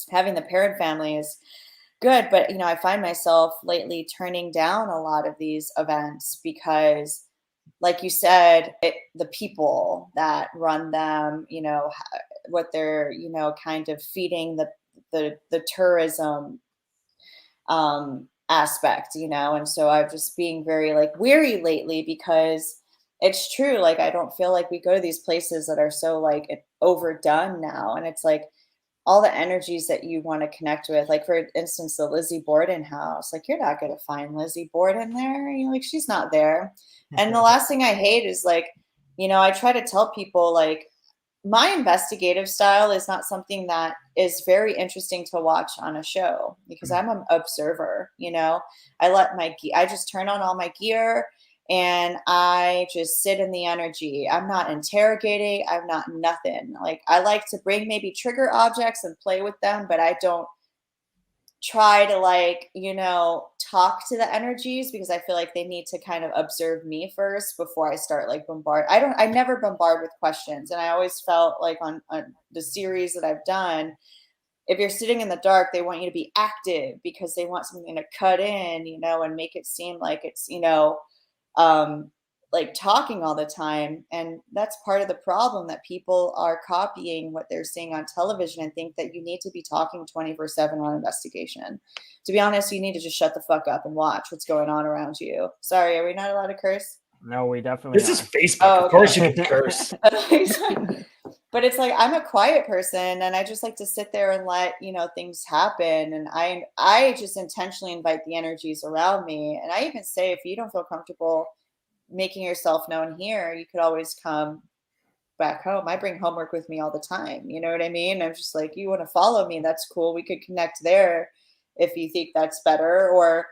having the Perrin family is good, but I find myself lately turning down a lot of these events because, like you said, the people that run them, what they're kind of feeding the tourism aspect, and so I'm just being very like weary lately, because it's true, like I don't feel like we go to these places that are so like overdone now, and it's like all the energies that you want to connect with, like for instance the Lizzie Borden house, like you're not going to find Lizzie Borden there, like she's not there. And the last thing I hate is like, I try to tell people like my investigative style is not something that is very interesting to watch on a show, because I'm an observer. I just turn on all my gear and I just sit in the energy. I'm not interrogating. I'm not nothing. Like I like to bring maybe trigger objects and play with them, but I don't try to like, talk to the energies, because I feel like they need to kind of observe me first before I start like bombard. I never bombard with questions. And I always felt like on the series that I've done, if you're sitting in the dark, they want you to be active because they want something to cut in, and make it seem like it's, like talking all the time. And that's part of the problem, that people are copying what they're seeing on television and think that you need to be talking 24/7 on investigation. To be honest, you need to just shut the fuck up and watch what's going on around you. Sorry, are we not allowed to curse? No, we definitely This is are. Facebook. Oh, Of course okay. you can curse. But it's like I'm a quiet person, and I just like to sit there and let things happen. And I just intentionally invite the energies around me. And I even say, if you don't feel comfortable making yourself known here, you could always come back home. I bring homework with me all the time. You know what I mean? I'm just like, you want to follow me? That's cool. We could connect there if you think that's better. Or,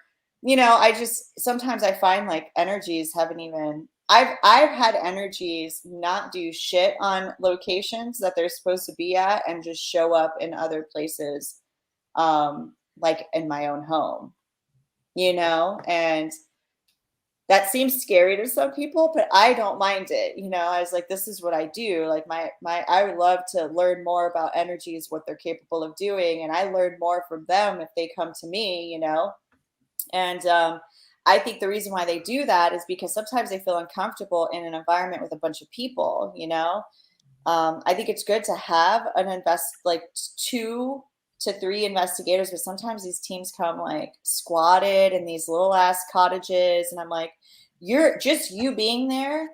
I just sometimes I find like energies haven't even. I've had energies not do shit on locations that they're supposed to be at and just show up in other places, like in my own home, and that seems scary to some people, but I don't mind it. I was like, this is what I do. Like I would love to learn more about energies, what they're capable of doing. And I learn more from them if they come to me, and, I think the reason why they do that is because sometimes they feel uncomfortable in an environment with a bunch of people, I think it's good to have like 2 to 3 investigators, but sometimes these teams come like squatted in these little ass cottages. And I'm like, you being there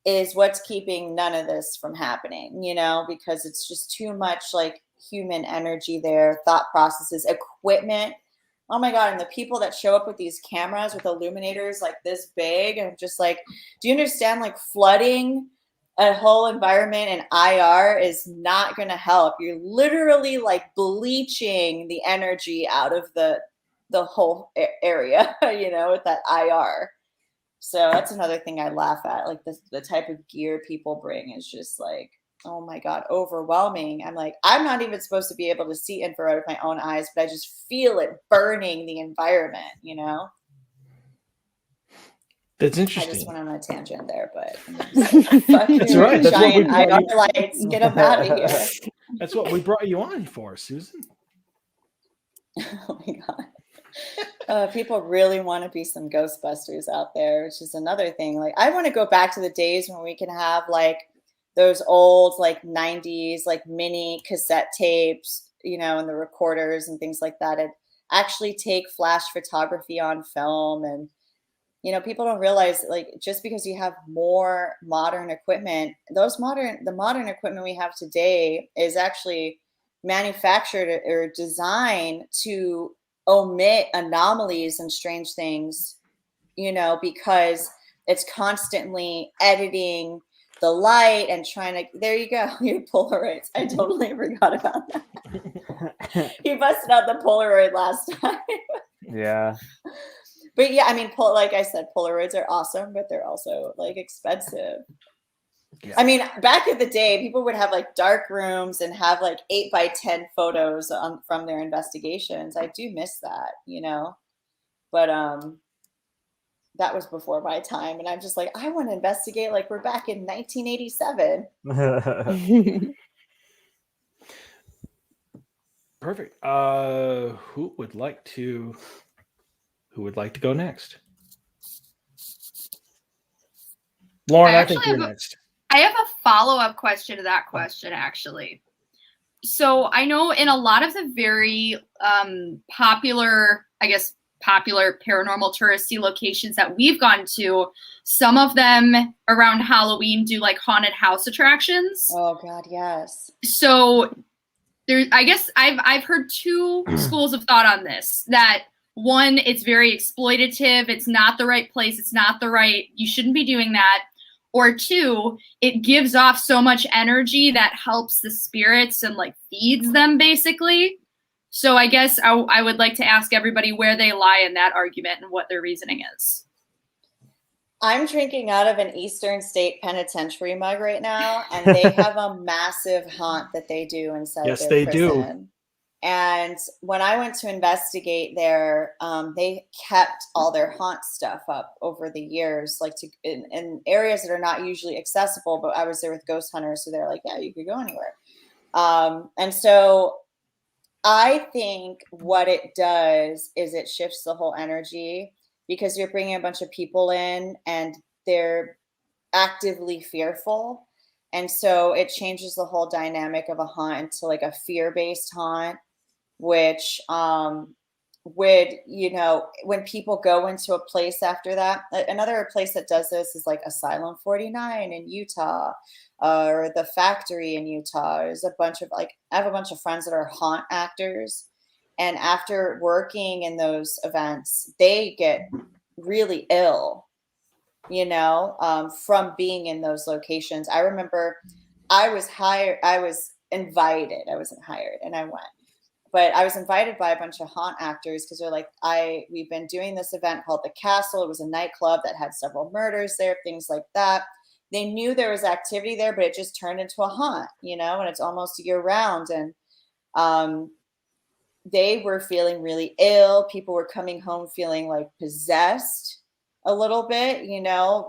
is what's keeping none of this from happening, because it's just too much like human energy there, thought processes, equipment. Oh my God. And the people that show up with these cameras with illuminators like this big, and just like, do you understand like flooding a whole environment in IR is not going to help? You're literally like bleaching the energy out of the whole area, with that IR. So that's another thing I laugh at. Like the type of gear people bring is just like, oh my God, overwhelming. I'm like, I'm not even supposed to be able to see infrared with my own eyes, but I just feel it burning the environment, That's I interesting. just went on a tangent there, but fuck That's your right. That's what we giant call IR you. lights. Get them out of here. That's what we brought you on for, Susan. Oh my God. People really want to be some Ghostbusters out there, which is another thing. Like, I want to go back to the days when we can have like those old like 90s like mini cassette tapes, and the recorders and things like that, and actually take flash photography on film. And people don't realize, like, just because you have more modern equipment, the modern equipment we have today is actually manufactured or designed to omit anomalies and strange things, because it's constantly editing the light and trying to, there you go, your Polaroids. I totally forgot about that. You busted out the Polaroid last time. Yeah. But yeah, I mean, like I said, Polaroids are awesome, but they're also like expensive. Yeah. I mean, back in the day, people would have like dark rooms and have like 8x10 photos from their investigations. I do miss that, but that was before my time. And I'm just like, I want to investigate like we're back in 1987. Perfect. Who would like to go next? Lauren, I think you're next. I have a follow-up question to that question, actually. So I know in a lot of the very popular paranormal touristy locations that we've gone to, some of them around Halloween do like haunted house attractions. Oh God, yes. So I guess I've heard two schools of thought on this. That one, it's very exploitative. It's not the right place. It's not the right, you shouldn't be doing that. Or two, it gives off so much energy that helps the spirits and like feeds them basically. So I guess I would like to ask everybody where they lie in that argument and what their reasoning is. I'm drinking out of an Eastern State Penitentiary mug right now, and they have a massive haunt that they do inside Yes, their they prison. do. And when I went to investigate there, they kept all their haunt stuff up over the years, like in areas that are not usually accessible. But I was there with ghost hunters, so they're like, yeah, you could go anywhere. And so I think what it does is it shifts the whole energy, because you're bringing a bunch of people in and they're actively fearful. And so it changes the whole dynamic of a haunt to like a fear-based haunt, which would, when people go into a place after that, another place that does this is like Asylum 49 in Utah, or the Factory in Utah. There's a bunch of I have a bunch of friends that are haunt actors. And after working in those events, they get really ill, from being in those locations. I remember I was invited. I wasn't hired, and I went. But I was invited by a bunch of haunt actors because they're like, we've been doing this event called The Castle. It was a nightclub that had several murders there, things like that. They knew there was activity there, but it just turned into a haunt, and it's almost year round. And they were feeling really ill. People were coming home feeling like possessed a little bit,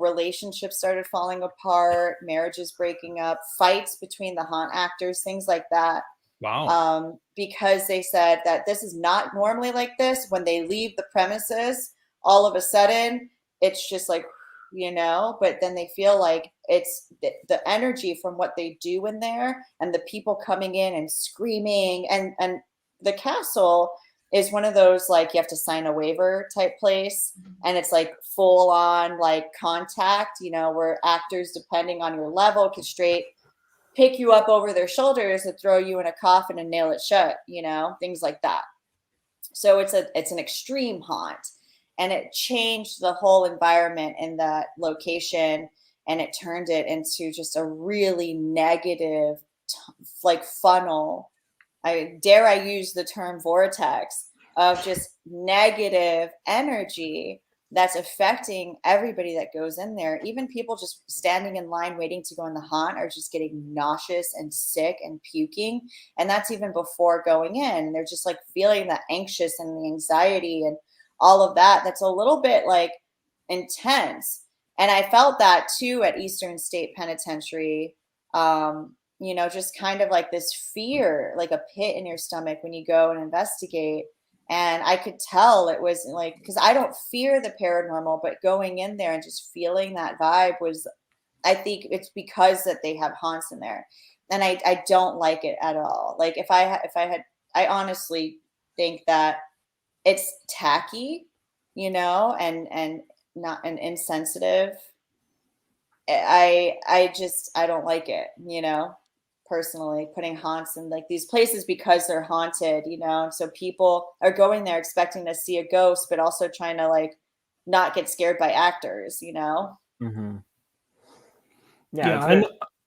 relationships started falling apart, marriages breaking up, fights between the haunt actors, things like that. Wow. Because they said that this is not normally like this. When they leave the premises, all of a sudden, it's just like, but then they feel like it's the energy from what they do in there and the people coming in and screaming. And the castle is one of those, like, you have to sign a waiver type place. And it's like full on like contact, where actors, depending on your level, can straight pick you up over their shoulders and throw you in a coffin and nail it shut, things like that. So it's an extreme haunt, and it changed the whole environment in that location, and it turned it into just a really negative, like funnel. Dare I use the term vortex of just negative energy that's affecting everybody that goes in there. Even people just standing in line waiting to go in the haunt are just getting nauseous and sick and puking. And that's even before going in. They're just like feeling that anxious and the anxiety and all of that. That's a little bit like intense. And I felt that too at Eastern State Penitentiary. you know, just kind of like this fear, like a pit in your stomach when you go and investigate. And I could tell it was like, because I don't fear the paranormal, but going in there and just feeling that vibe was, I think it's because that they have haunts in there. And I don't like it at all. Like if I had, I honestly think that it's tacky, you know, and not and insensitive. I don't like it, you know, personally, putting haunts in like these places because they're haunted, you know. And so people are going there expecting to see a ghost, but also trying to like not get scared by actors, you know. Mm-hmm. Yeah,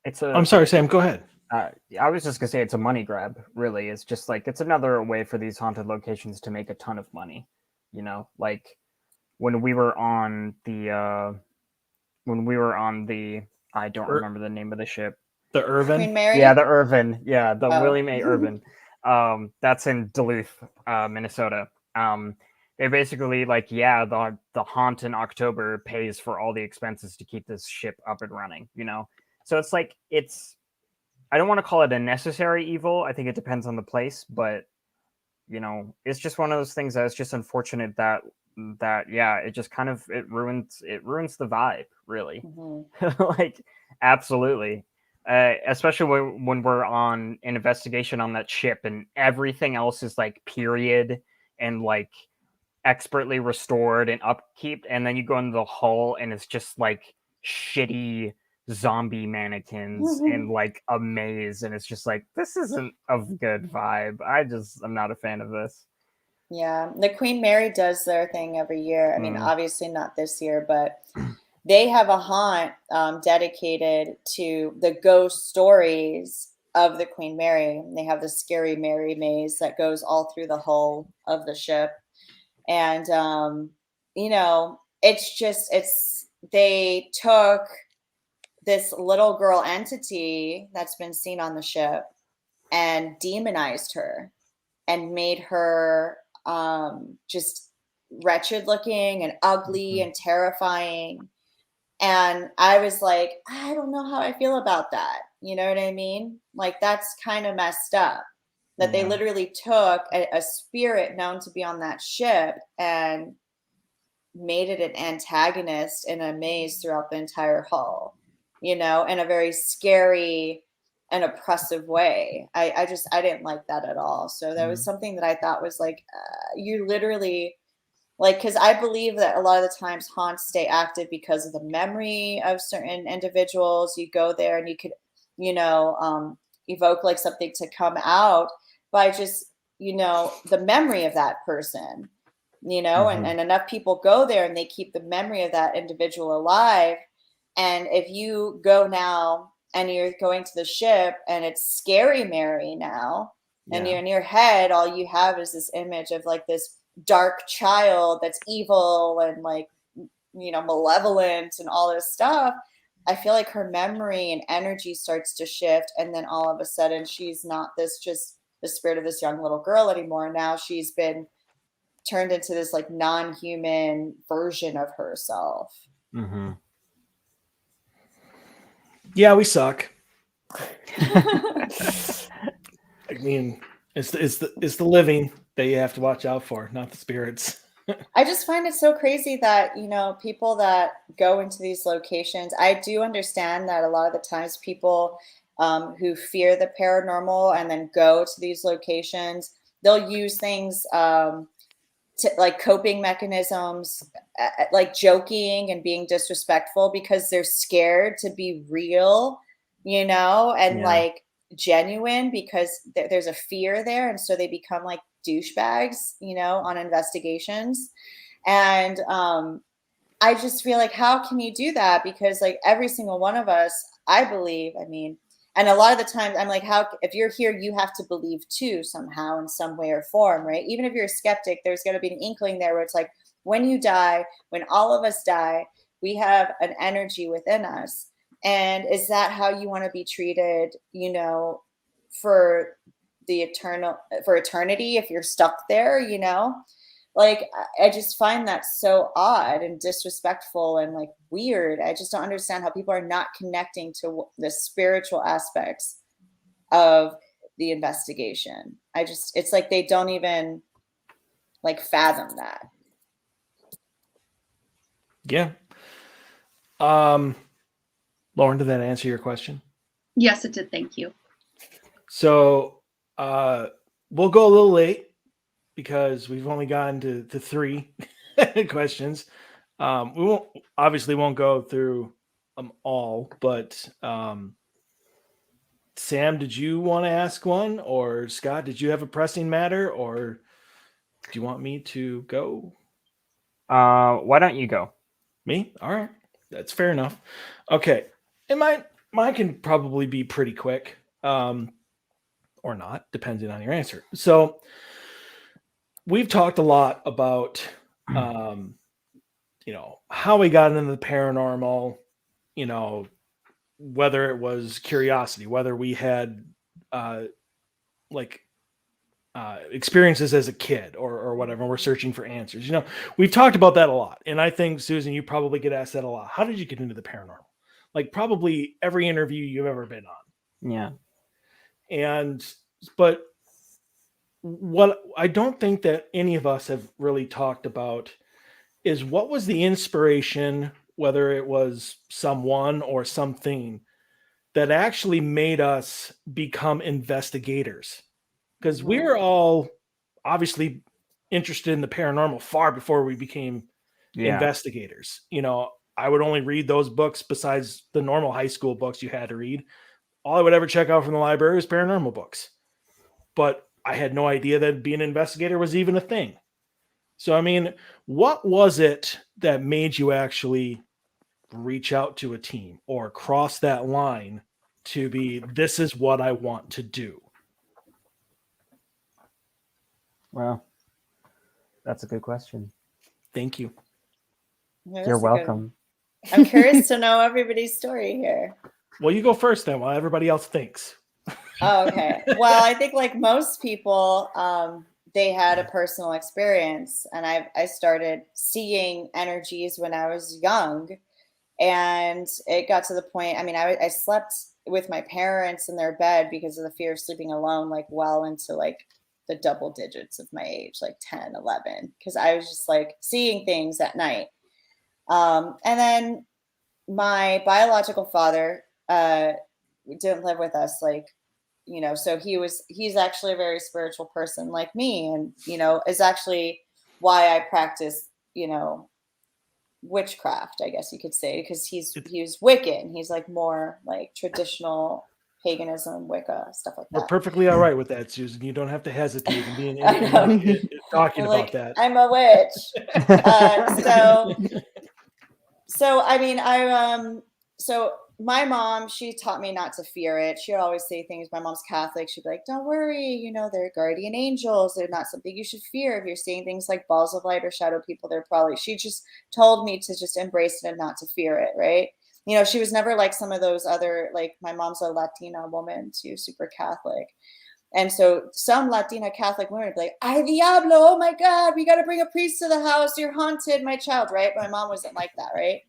it's a. I'm sorry, Sam. Go ahead. I was just gonna say it's a money grab. Really, it's just like it's another way for these haunted locations to make a ton of money. You know, like when we were on the I don't remember the name of the ship. The Irvin. Queen Mary. Yeah, the Irvin. Yeah, the Oh. William A. Irvin. That's in Duluth, Minnesota. They're basically like, yeah, the haunt in October pays for all the expenses to keep this ship up and running. You know, so it's like I don't want to call it a necessary evil. I think it depends on the place, but you know, it's just one of those things that it's just unfortunate that yeah, it just kind of it ruins the vibe, really. Mm-hmm. Like absolutely. Especially when we're on an investigation on that ship and everything else is like period and like expertly restored and upkeep, and then you go into the hull and it's just like shitty zombie mannequins and like a maze, and it's just like this isn't a good vibe. I'm not a fan of this. Yeah, the Queen Mary does their thing every year. I mean, Mm. obviously not this year, but they have a haunt dedicated to the ghost stories of the Queen Mary. They have the Scary Mary maze that goes all through the hull of the ship. And, you know, they took this little girl entity that's been seen on the ship and demonized her and made her just wretched looking and ugly and terrifying. And I was like, I don't know how I feel about that. You know what I mean? Like, that's kind of messed up that they literally took a spirit known to be on that ship and made it an antagonist in a maze throughout the entire hull, you know, in a very scary and oppressive way. I didn't like that at all. So that was something that I thought was like, you literally, like, because I believe that a lot of the times haunts stay active because of the memory of certain individuals. You go there and you could, you know, evoke like something to come out by just, you know, the memory of that person, you know, and enough people go there and they keep the memory of that individual alive. And if you go now and you're going to the ship and it's Scary Mary now, and you're in your head, all you have is this image of like this dark child that's evil and like, you know, malevolent and all this stuff. I feel like her memory and energy starts to shift, and then all of a sudden she's not this just the spirit of this young little girl anymore. Now she's been turned into this like non-human version of herself. Yeah, we suck. I mean, it's the living that you have to watch out for, not the spirits. I just find it so crazy that, you know, people that go into these locations, I do understand that a lot of the times people who fear the paranormal and then go to these locations, they'll use things to like coping mechanisms, like joking and being disrespectful because they're scared to be real, you know, and like genuine because there's a fear there. And so they become like douchebags, you know, on investigations. And I just feel like, how can you do that? Because like every single one of us, I believe, I mean, and a lot of the times I'm like, how, if you're here, you have to believe too, somehow in some way or form, right? Even if you're a skeptic, there's going to be an inkling there where it's like, when you die, when all of us die, we have an energy within us. And is that how you want to be treated, you know, for eternity, if you're stuck there, you know? Like, I just find that so odd and disrespectful and like weird. I just don't understand how people are not connecting to the spiritual aspects of the investigation. It's like they don't even like fathom that. Yeah. Lauren, did that answer your question? Yes, it did. Thank you. So we'll go a little late because we've only gotten to 3 questions. We won't go through them all, but Sam, did you want to ask one, or Scott, did you have a pressing matter, or do you want me to go? Why don't you go? Me? All right. That's fair enough. Okay. And mine can probably be pretty quick. Or not, depending on your answer. So we've talked a lot about how we got into the paranormal, whether it was curiosity, whether we had experiences as a kid or whatever, and we're searching for answers. We've talked about that a lot. And I think, Susan, you probably get asked that a lot. How did you get into the paranormal? Like probably every interview you've ever been on. Yeah. But what I don't think that any of us have really talked about is what was the inspiration, whether it was someone or something that actually made us become investigators. Because we were all obviously interested in the paranormal far before we became investigators. I would only read those books besides the normal high school books you had to read. All I would ever check out from the library was paranormal books. But I had no idea that being an investigator was even a thing. So, I mean, what was it that made you actually reach out to a team or cross that line to be, this is what I want to do? Well, that's a good question. Thank you. Yeah, You're welcome. I'm curious to know everybody's story here. Well, you go first then while everybody else thinks. Oh, okay. Well, I think like most people, they had a personal experience, and I started seeing energies when I was young, and it got to the point. I mean, I slept with my parents in their bed because of the fear of sleeping alone, like well into like the double digits of my age, like 10, 11, because I was just like seeing things at night. And then my biological father didn't live with us, like, so he's actually a very spiritual person like me, and is actually why I practice witchcraft, I guess you could say, because he's Wiccan. He's like more like traditional paganism, Wicca, stuff like that. We're perfectly all right with that, Susan. You don't have to hesitate in talking about that. I'm a witch. So I mean, so my mom, she taught me not to fear it. She would always say things. My mom's Catholic. She'd be like, don't worry, they're guardian angels. They're not something you should fear. If you're seeing things like balls of light or shadow people, she just told me to just embrace it and not to fear it, right? She was never like some of those other, like my mom's a Latina woman too, super Catholic. And so some Latina Catholic women would be like, ay diablo, oh my God, we got to bring a priest to the house. You're haunted, my child, right? But my mom wasn't like that, right?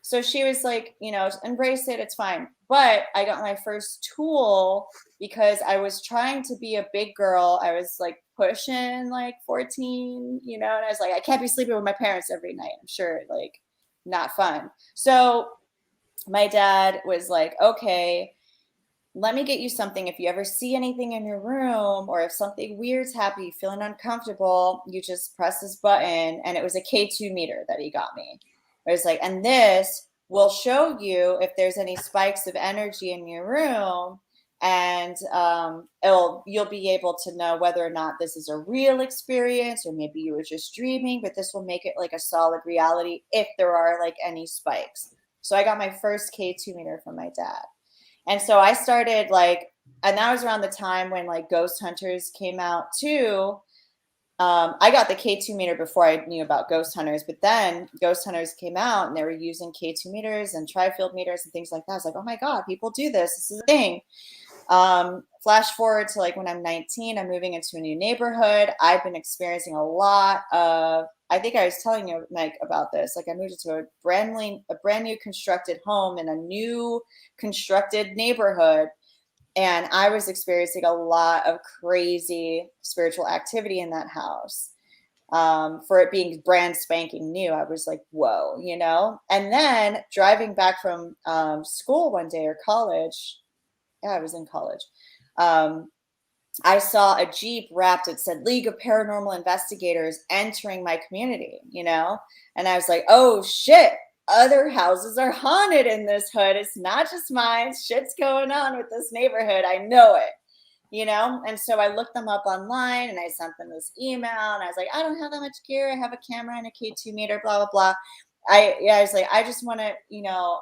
So she was like, embrace it. It's fine. But I got my first tool because I was trying to be a big girl. I was like pushing like 14, and I was like, I can't be sleeping with my parents every night. I'm sure like not fun. So my dad was like, okay, let me get you something. If you ever see anything in your room or if something weird's happening, feeling uncomfortable, you just press this button. And it was a K2 meter that he got me. It was like, and this will show you if there's any spikes of energy in your room, and you'll be able to know whether or not this is a real experience or maybe you were just dreaming, but this will make it like a solid reality if there are like any spikes. So I got my first K2 meter from my dad. And so I started and that was around the time when like ghost hunters came out too. I got the K2 meter before I knew about ghost hunters, but then ghost hunters came out and they were using K2 meters and tri-field meters and things like that. I was like, oh my God, people do this. This is a thing. Flash forward to like when I'm 19, I'm moving into a new neighborhood. I've been experiencing a lot of, I think I was telling you, Mike, about this. Like I moved into a brand new constructed home in a new constructed neighborhood. And I was experiencing a lot of crazy spiritual activity in that house. For it being brand spanking new, I was like, whoa, you know? And then driving back from school one day, or college, yeah, I was in college. I saw a Jeep wrapped, it said League of Paranormal Investigators entering my community, you know? And I was like, oh shit, other houses are haunted in this hood. It's not just mine. Shit's going on with this neighborhood. I know it, you know? And so I looked them up online and I sent them this email and I was like, I don't have that much gear. I have a camera and a K2 meter, blah, blah, blah. I was like, I just want to, you know,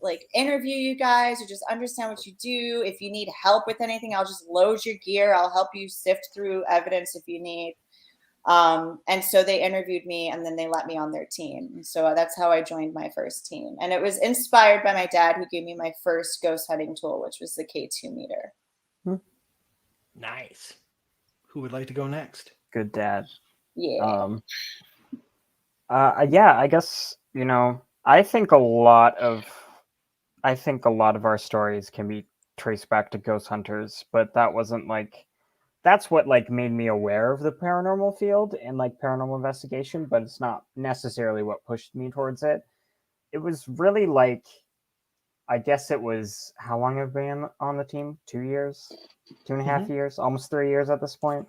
like interview you guys or just understand what you do. If you need help with anything, I'll just load your gear. I'll help you sift through evidence if you need. And so they interviewed me and then they let me on their team. And so that's how I joined my first team. And it was inspired by my dad, who gave me my first ghost hunting tool, which was the K2 meter. Nice. Who would like to go next? Good dad. Yeah. Yeah, I guess, you know, I think a lot of our stories can be traced back to ghost hunters, but that wasn't like, that's what like made me aware of the paranormal field and like paranormal investigation, but it's not necessarily what pushed me towards it. It was really like, I guess it was, how long have I been on the team? 2 years, 2.5 years, almost 3 years at this point.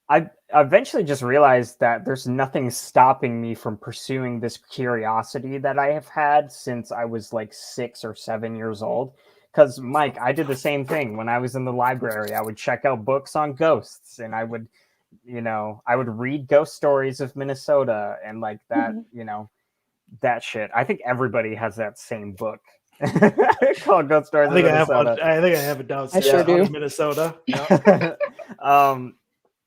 I eventually just realized that there's nothing stopping me from pursuing this curiosity that I have had since I was like 6 or 7 years old. Because, Mike, I did the same thing when I was in the library. I would check out books on ghosts and I would, you know, I would read ghost stories of Minnesota and like that, you know, that shit. I think everybody has that same book called Ghost Stories of Minnesota. I think I have it downstairs. I sure do. Minnesota. Yeah.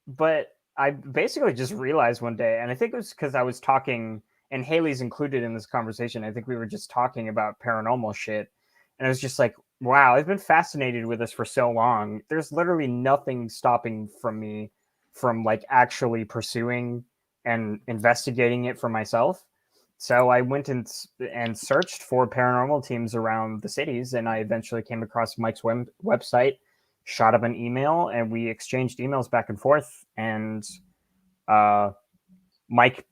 But I basically just realized one day, and I think it was because I was talking, and Haley's included in this conversation. I think we were just talking about paranormal shit. And I was just like, wow, I've been fascinated with this for so long. There's literally nothing stopping from me from like actually pursuing and investigating it for myself. So I went and searched for paranormal teams around the cities, and I eventually came across Mike's website, shot up an email, and we exchanged emails back and forth. And Mike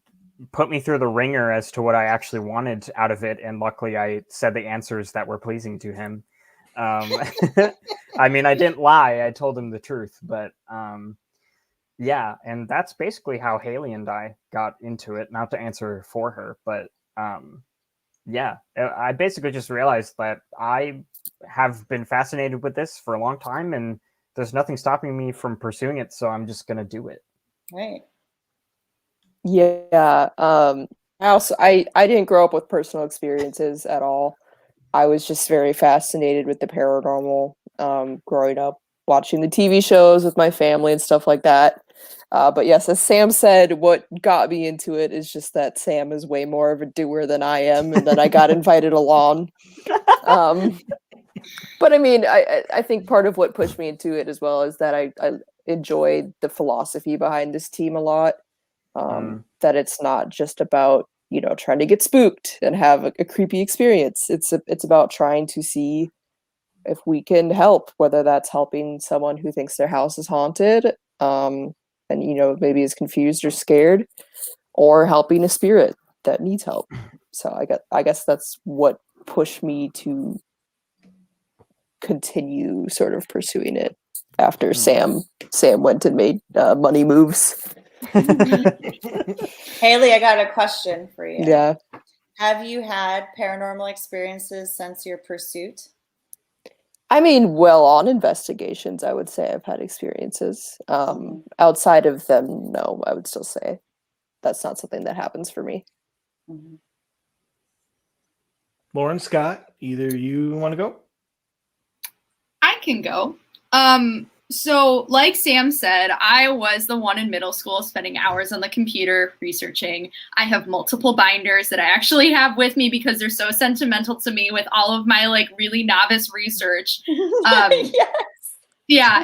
put me through the ringer as to what I actually wanted out of it, and luckily I said the answers that were pleasing to him. I mean, I didn't lie. I told him the truth, but yeah, and that's basically how Haley and I got into it. Not to answer for her, but yeah, I basically just realized that I have been fascinated with this for a long time, and there's nothing stopping me from pursuing it, so I'm just gonna do it. Right. Yeah. I didn't grow up with personal experiences at all. I was just very fascinated with the paranormal, growing up, watching the TV shows with my family and stuff like that. But yes, as Sam said, what got me into it is just that Sam is way more of a doer than I am, and then I got invited along. But I mean, I think part of what pushed me into it as well is that I enjoyed the philosophy behind this team a lot. That it's not just about, you know, trying to get spooked and have a creepy experience. It's about trying to see if we can help, whether that's helping someone who thinks their house is haunted, and, you know, maybe is confused or scared, or helping a spirit that needs help. So I guess that's what pushed me to continue sort of pursuing it after Sam went and made money moves. Haley, I got a question for you. Yeah. Have you had paranormal experiences since your pursuit? I mean, well, on investigations, I would say I've had experiences. Outside of them, no, I would still say that's not something that happens for me. Mm-hmm. Lauren, Scott, either you want to go? I can go. So like Sam said, I was the one in middle school spending hours on the computer researching. I have multiple binders that I actually have with me because they're so sentimental to me with all of my like really novice research. Yes. Yeah,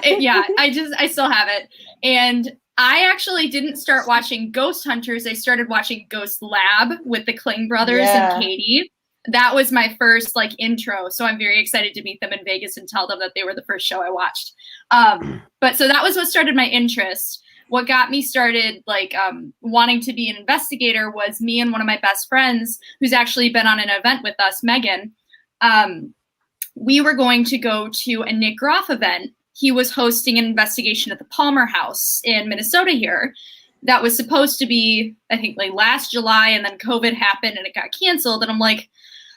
I still have it. And I actually didn't start watching Ghost Hunters. I started watching Ghost Lab with the Kling brothers and Katie. that was my first like intro. So I'm very excited to meet them in Vegas and tell them that they were the first show I watched. But so that was what started my interest. What got me started like wanting to be an investigator was me and one of my best friends, who's actually been on an event with us, Megan. We were going to go to a Nick Groff event. He was hosting an investigation at the Palmer House in Minnesota here. That was supposed to be, I think, like last July, and then COVID happened and it got canceled. And I'm like,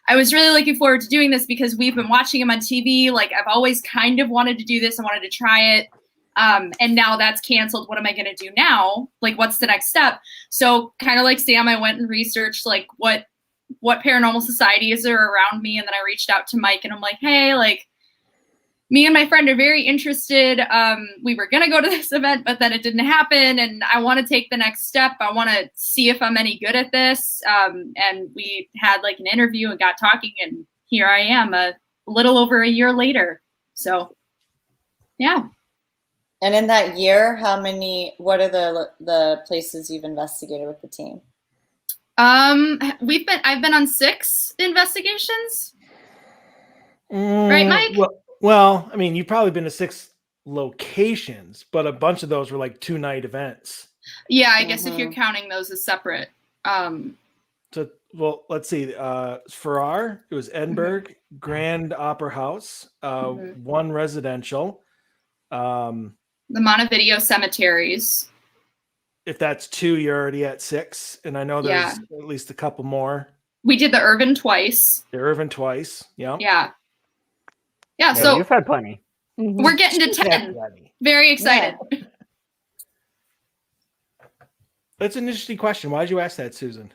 I was really looking forward to doing this because we've been watching him on TV. Like, I've always kind of wanted to do this. I wanted to try it. And now that's canceled. What am I going to do now? Like, what's the next step? So kind of like Sam, I went and researched like what paranormal societies are around me. And then I reached out to Mike and I'm like, hey, like, me and my friend are very interested. We were going to go to this event, but then it didn't happen. And I want to take the next step. I want to see if I'm any good at this. And we had like an interview and got talking, and here I am a little over a year later. So, yeah. And in that year, what are the places you've investigated with the team? I've been on 6 investigations. Right, Mike? Well, I mean, you've probably been to 6 locations, but a bunch of those were like 2-night events. Yeah, I guess if you're counting those as separate. So, well, let's see. Farrar, it was Edinburgh, Grand Opera House, 1 residential. The Montevideo cemeteries. If that's 2, you're already at 6, and I know there's at least a couple more. We did the Irvin twice. The Irvin twice, yeah. Yeah, so you've had plenty. We're getting to 10. Very excited. Yeah. That's an interesting question. Why did you ask that, Susan?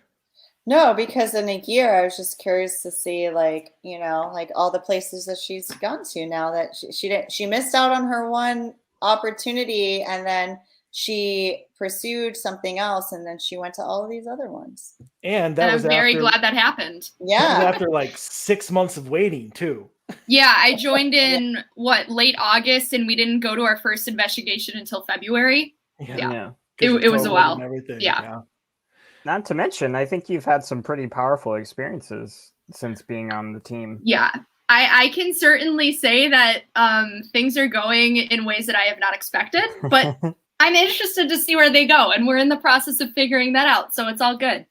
No, because in a year, I was just curious to see, like, you know, like all the places that she's gone to now that she missed out on her one opportunity, and then she pursued something else, and then she went to all of these other ones. And that was I'm very glad that happened. Yeah. That was after like 6 months of waiting too. Yeah, I joined in late August, and we didn't go to our first investigation until February. Yeah. It was a while. Yeah. Not to mention, I think you've had some pretty powerful experiences since being on the team. Yeah. I can certainly say that things are going in ways that I have not expected, but I'm interested to see where they go, and we're in the process of figuring that out, so it's all good.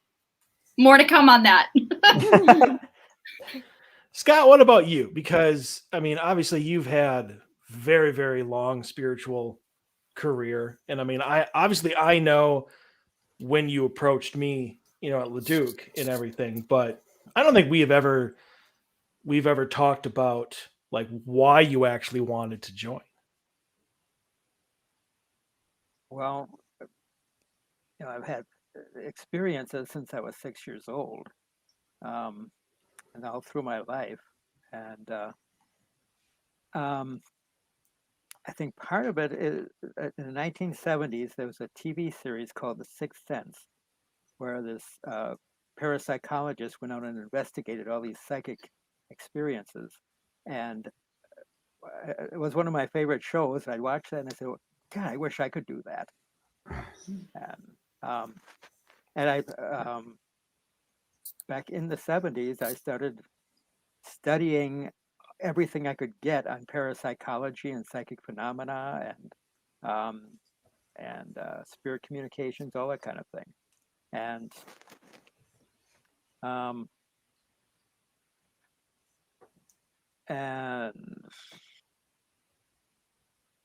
More to come on that. Scott, what about you? Because, I mean, obviously you've had very, very long spiritual career. And I mean, I know when you approached me, you know, at Leduc and everything, but I don't think we've ever talked about like why you actually wanted to join. Well, you know, I've had experiences since I was 6 years old, and all through my life. And I think part of it is in the 1970s, there was a TV series called The Sixth Sense, where this parapsychologist went out and investigated all these psychic experiences. And it was one of my favorite shows. I'd watch that and I said, God, I wish I could do that. And I, back in the 70s, I started studying everything I could get on parapsychology and psychic phenomena and spirit communications, all that kind of thing. And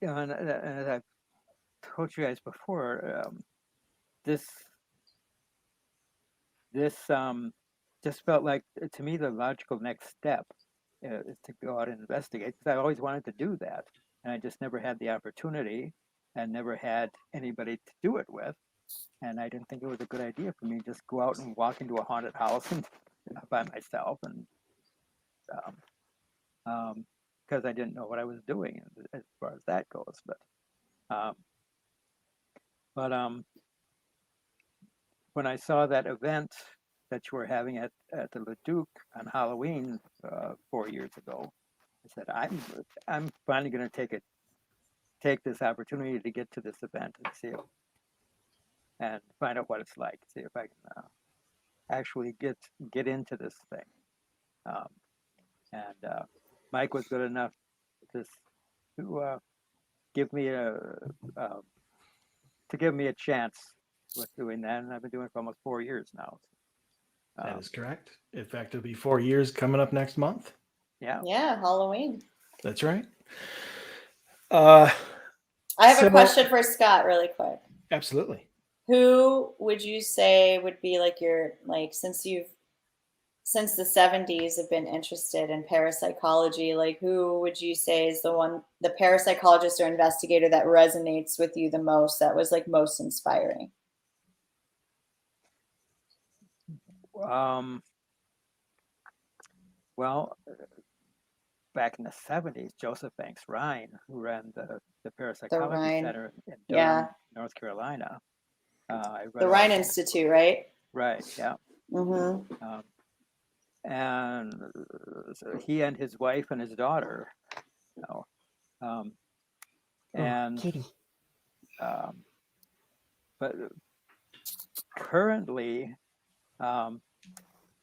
you know, and as I've told you guys before, this just felt like, to me, the logical next step is to go out and investigate, because I always wanted to do that, and I just never had the opportunity and never had anybody to do it with. And I didn't think it was a good idea for me to just go out and walk into a haunted house and by myself, and because I didn't know what I was doing as far as that goes. But when I saw that event that you were having at the Leduc on Halloween 4 years ago, I said, I'm finally going to take this opportunity to get to this event and see it, and find out what it's like. See if I can actually get into this thing. Um, and Mike was good enough to give me a chance with doing that, and I've been doing it for almost 4 years now. That is correct. In fact, it'll be 4 years coming up next month. Yeah. Yeah, Halloween. That's right. I have So- a question for Scott really quick. Absolutely. Who would you say would be like your, like, since the 70s have been interested in parapsychology, like who would you say is the parapsychologist or investigator that resonates with you the most, that was like most inspiring? Well, back in the 70s, Joseph Banks Rhine, who ran the Parapsychology Rhine. Center in Durham, Yeah. North Carolina. I read The a lot Rhine of- Institute, right? Right, yeah. Mm-hmm. And so he and his wife and his daughter, and Kitty. but currently, oh,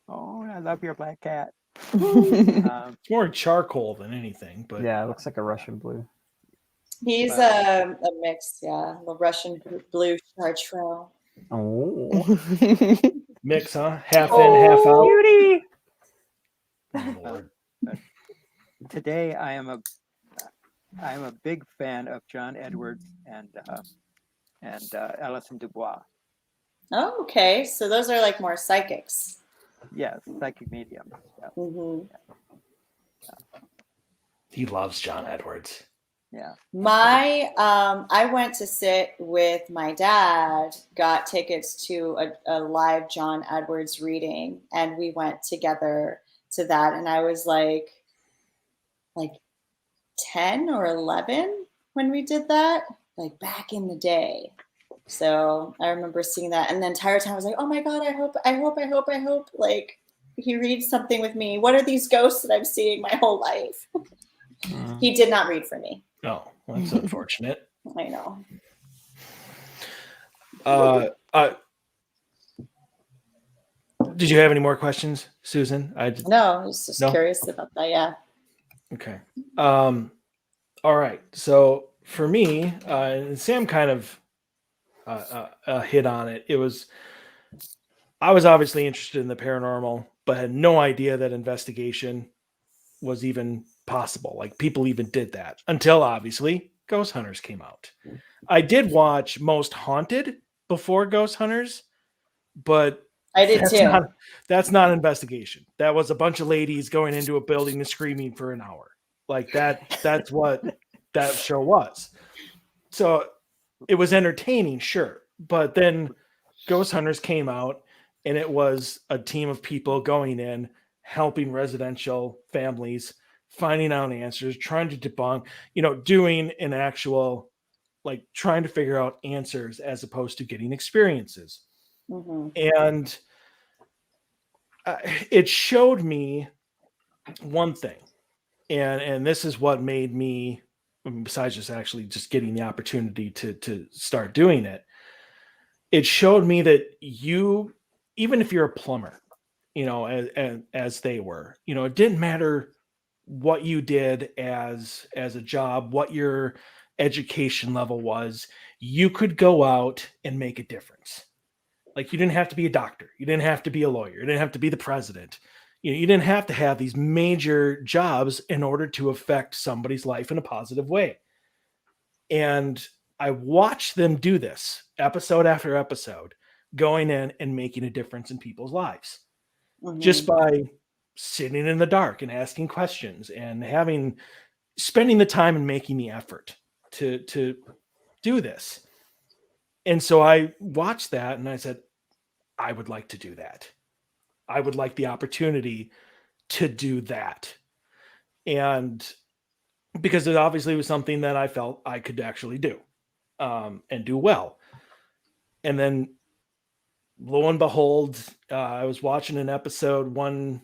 I love your black cat. It's more charcoal than anything, but Yeah, it looks like a Russian blue. He's But- a mix, yeah. The Russian blue chartreux. Oh, mix, huh? Half in, half out. beauty. Oh, Lord. Today, I am a big fan of John Edwards and Alison Dubois. Oh, okay. So those are like more psychics. Yes, psychic mediums. Yeah. Mm-hmm. He loves John Edwards. Yeah. I went to sit with my dad, got tickets to a live John Edwards reading, and we went together to that. And I was like 10 or 11 when we did that, like back in the day. So I remember seeing that. And the entire time I was like, oh my God, I hope, like he reads something with me. What are these ghosts that I'm seeing my whole life? He did not read for me. Oh, well, that's unfortunate. I know. Did you have any more questions, Susan? No, I was just No? curious about that. Yeah. Okay. All right. So for me, and Sam kind of hit on it. I was obviously interested in the paranormal, but had no idea that investigation was even possible. Like people even did that until obviously Ghost Hunters came out. I did watch Most Haunted before Ghost Hunters, but I did too. that's not investigation. That was a bunch of ladies going into a building and screaming for an hour. Like that's what that show was. So it was entertaining, sure. But then Ghost Hunters came out and it was a team of people going in, helping residential families, finding out answers, trying to debunk, doing an actual, like trying to figure out answers as opposed to getting experiences. Mm-hmm. And it showed me one thing. And this is what made me, besides just actually just getting the opportunity to start doing it, it showed me that even if you're a plumber, as they were, it didn't matter what you did as a job, what your education level was, you could go out and make a difference. Like you didn't have to be a doctor, you didn't have to be a lawyer, you didn't have to be the president. You didn't have to have these major jobs in order to affect somebody's life in a positive way. And I watched them do this episode after episode, going in and making a difference in people's lives Mm-hmm. just by sitting in the dark and asking questions and spending the time and making the effort to do this. And so I watched that and I said, I would like to do that. I would like the opportunity to do that. And because it obviously was something that I felt I could actually do and do well. And then lo and behold, I was watching an episode one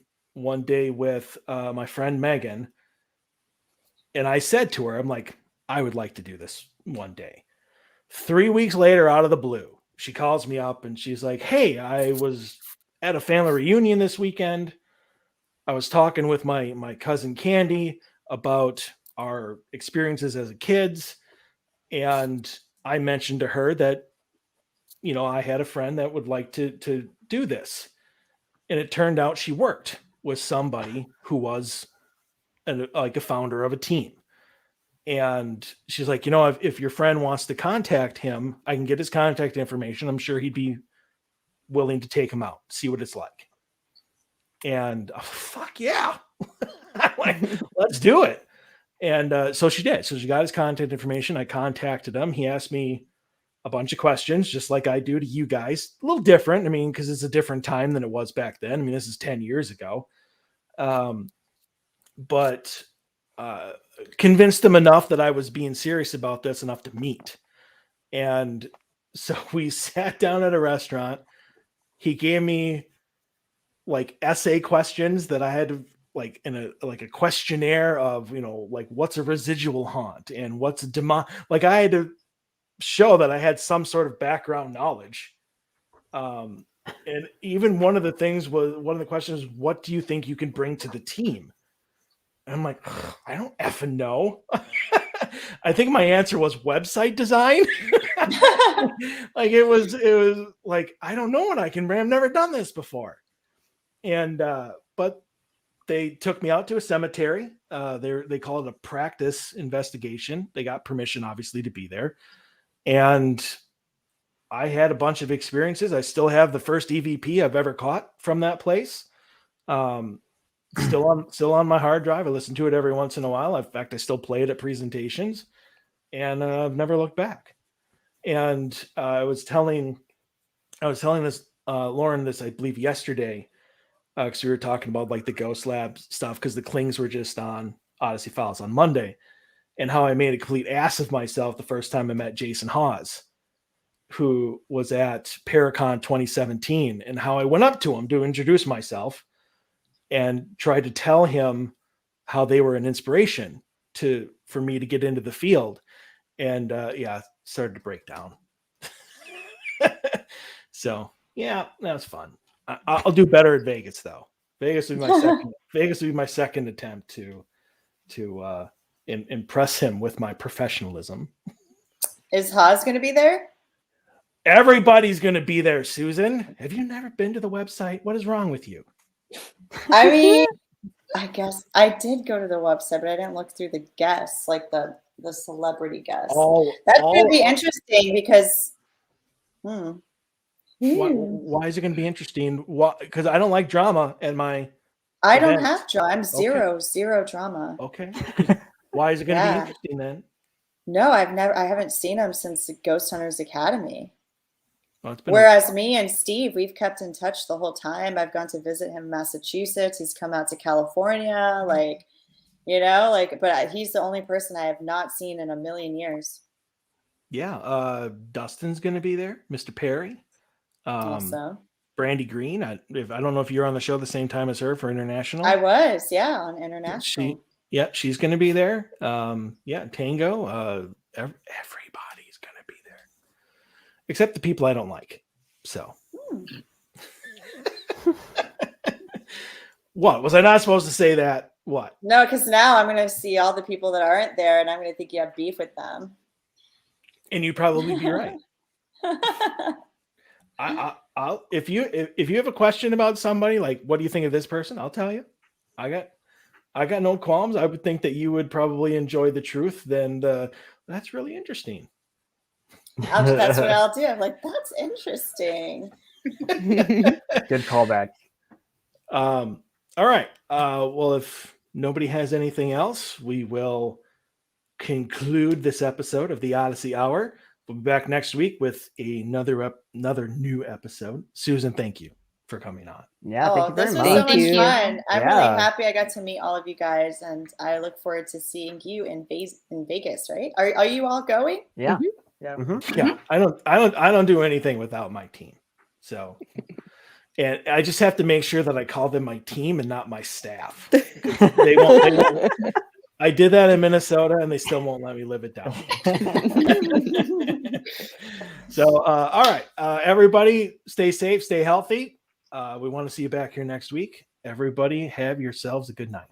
day with my friend Megan. And I said to her, I'm like, I would like to do this one day. 3 weeks later, out of the blue, she calls me up and she's like, hey, I was at a family reunion this weekend. I was talking with my cousin Candy about our experiences as kids, and I mentioned to her that, you know, I had a friend that would like to do this, and it turned out she worked with somebody who was like a founder of a team. And she's like, you know, if your friend wants to contact him, I can get his contact information. I'm sure he'd be willing to take him out, see what it's like. And fuck yeah. I'm like, let's do it. And so she did. So she got his contact information. I contacted him. He asked me a bunch of questions, just like I do to you guys. A little different. I mean, because it's a different time than it was back then. I mean, this is 10 years ago. But convinced him enough that I was being serious about this enough to meet. And so we sat down at a restaurant. He gave me like essay questions that I had to like in a questionnaire of, you know, like what's a residual haunt and what's a demon. Like I had to show that I had some sort of background knowledge. And even one of the questions, what do you think you can bring to the team? And I'm like, I don't effing know. I think my answer was website design. Like it was like, I don't know what I can bring. I've never done this before. And but they took me out to a cemetery. They call it a practice investigation. They got permission, obviously, to be there. And I had a bunch of experiences. I still have the first EVP I've ever caught from that place. Still on my hard drive. I listen to it every once in a while. In fact, I still play it at presentations, and I've never looked back. And I was telling this Lauren this, I believe, yesterday, because we were talking about like the Ghost Lab stuff, because the Klings were just on Odyssey Files on Monday, and how I made a complete ass of myself the first time I met Jason Hawes, who was at Paracon 2017, and how I went up to him to introduce myself and tried to tell him how they were an inspiration for me to get into the field. And started to break down. So yeah, that was fun. I'll do better at Vegas though. Vegas will be my second attempt to impress him with my professionalism. Is Haas going to be there? Everybody's going to be there, Susan. Have you never been to the website? What is wrong with you? I mean, I guess I did go to the website, but I didn't look through the guests, like the celebrity guests. That's going to be interesting because why is it going to be interesting? Because I don't like drama at my I events. don't have drama. I'm zero drama. Okay. Why is it going to be interesting then? No, I haven't seen him since the Ghost Hunters Academy. Well, whereas me and Steve, we've kept in touch the whole time. I've gone to visit him in Massachusetts. He's come out to California, like, you know, like, but he's the only person I have not seen in a million years. Yeah. Dustin's going to be there. Mr. Perry. Also. Brandy Green. I don't know if you're on the show the same time as her for International. I was, on International. She's going to be there. Tango. Everybody's going to be there, except the people I don't like. So, what was I not supposed to say that? What? No, because now I'm going to see all the people that aren't there, and I'm going to think you have beef with them. And you'd probably be right. I'll if you have a question about somebody, like what do you think of this person, I'll tell you. I got no qualms. I would think that you would probably enjoy the truth. Then that's really interesting. That's what I'll do. I'm like, that's interesting. Good callback. All right. Well, if nobody has anything else, we will conclude this episode of the Odyssey Hour. We'll be back next week with another new episode. Susan, thank you for coming on. Yeah, thank you very much. This was so much fun. I'm really Yeah. happy I got to meet all of you guys, and I look forward to seeing you in Vegas. Right? Are you all going? Yeah. Yeah. Mhm. Yeah, I don't do anything without my team. So, and I just have to make sure that I call them my team and not my staff. They won't. I did that in Minnesota, and they still won't let me live it down. So, all right, everybody, stay safe, stay healthy. We want to see you back here next week, everybody have yourselves a good night.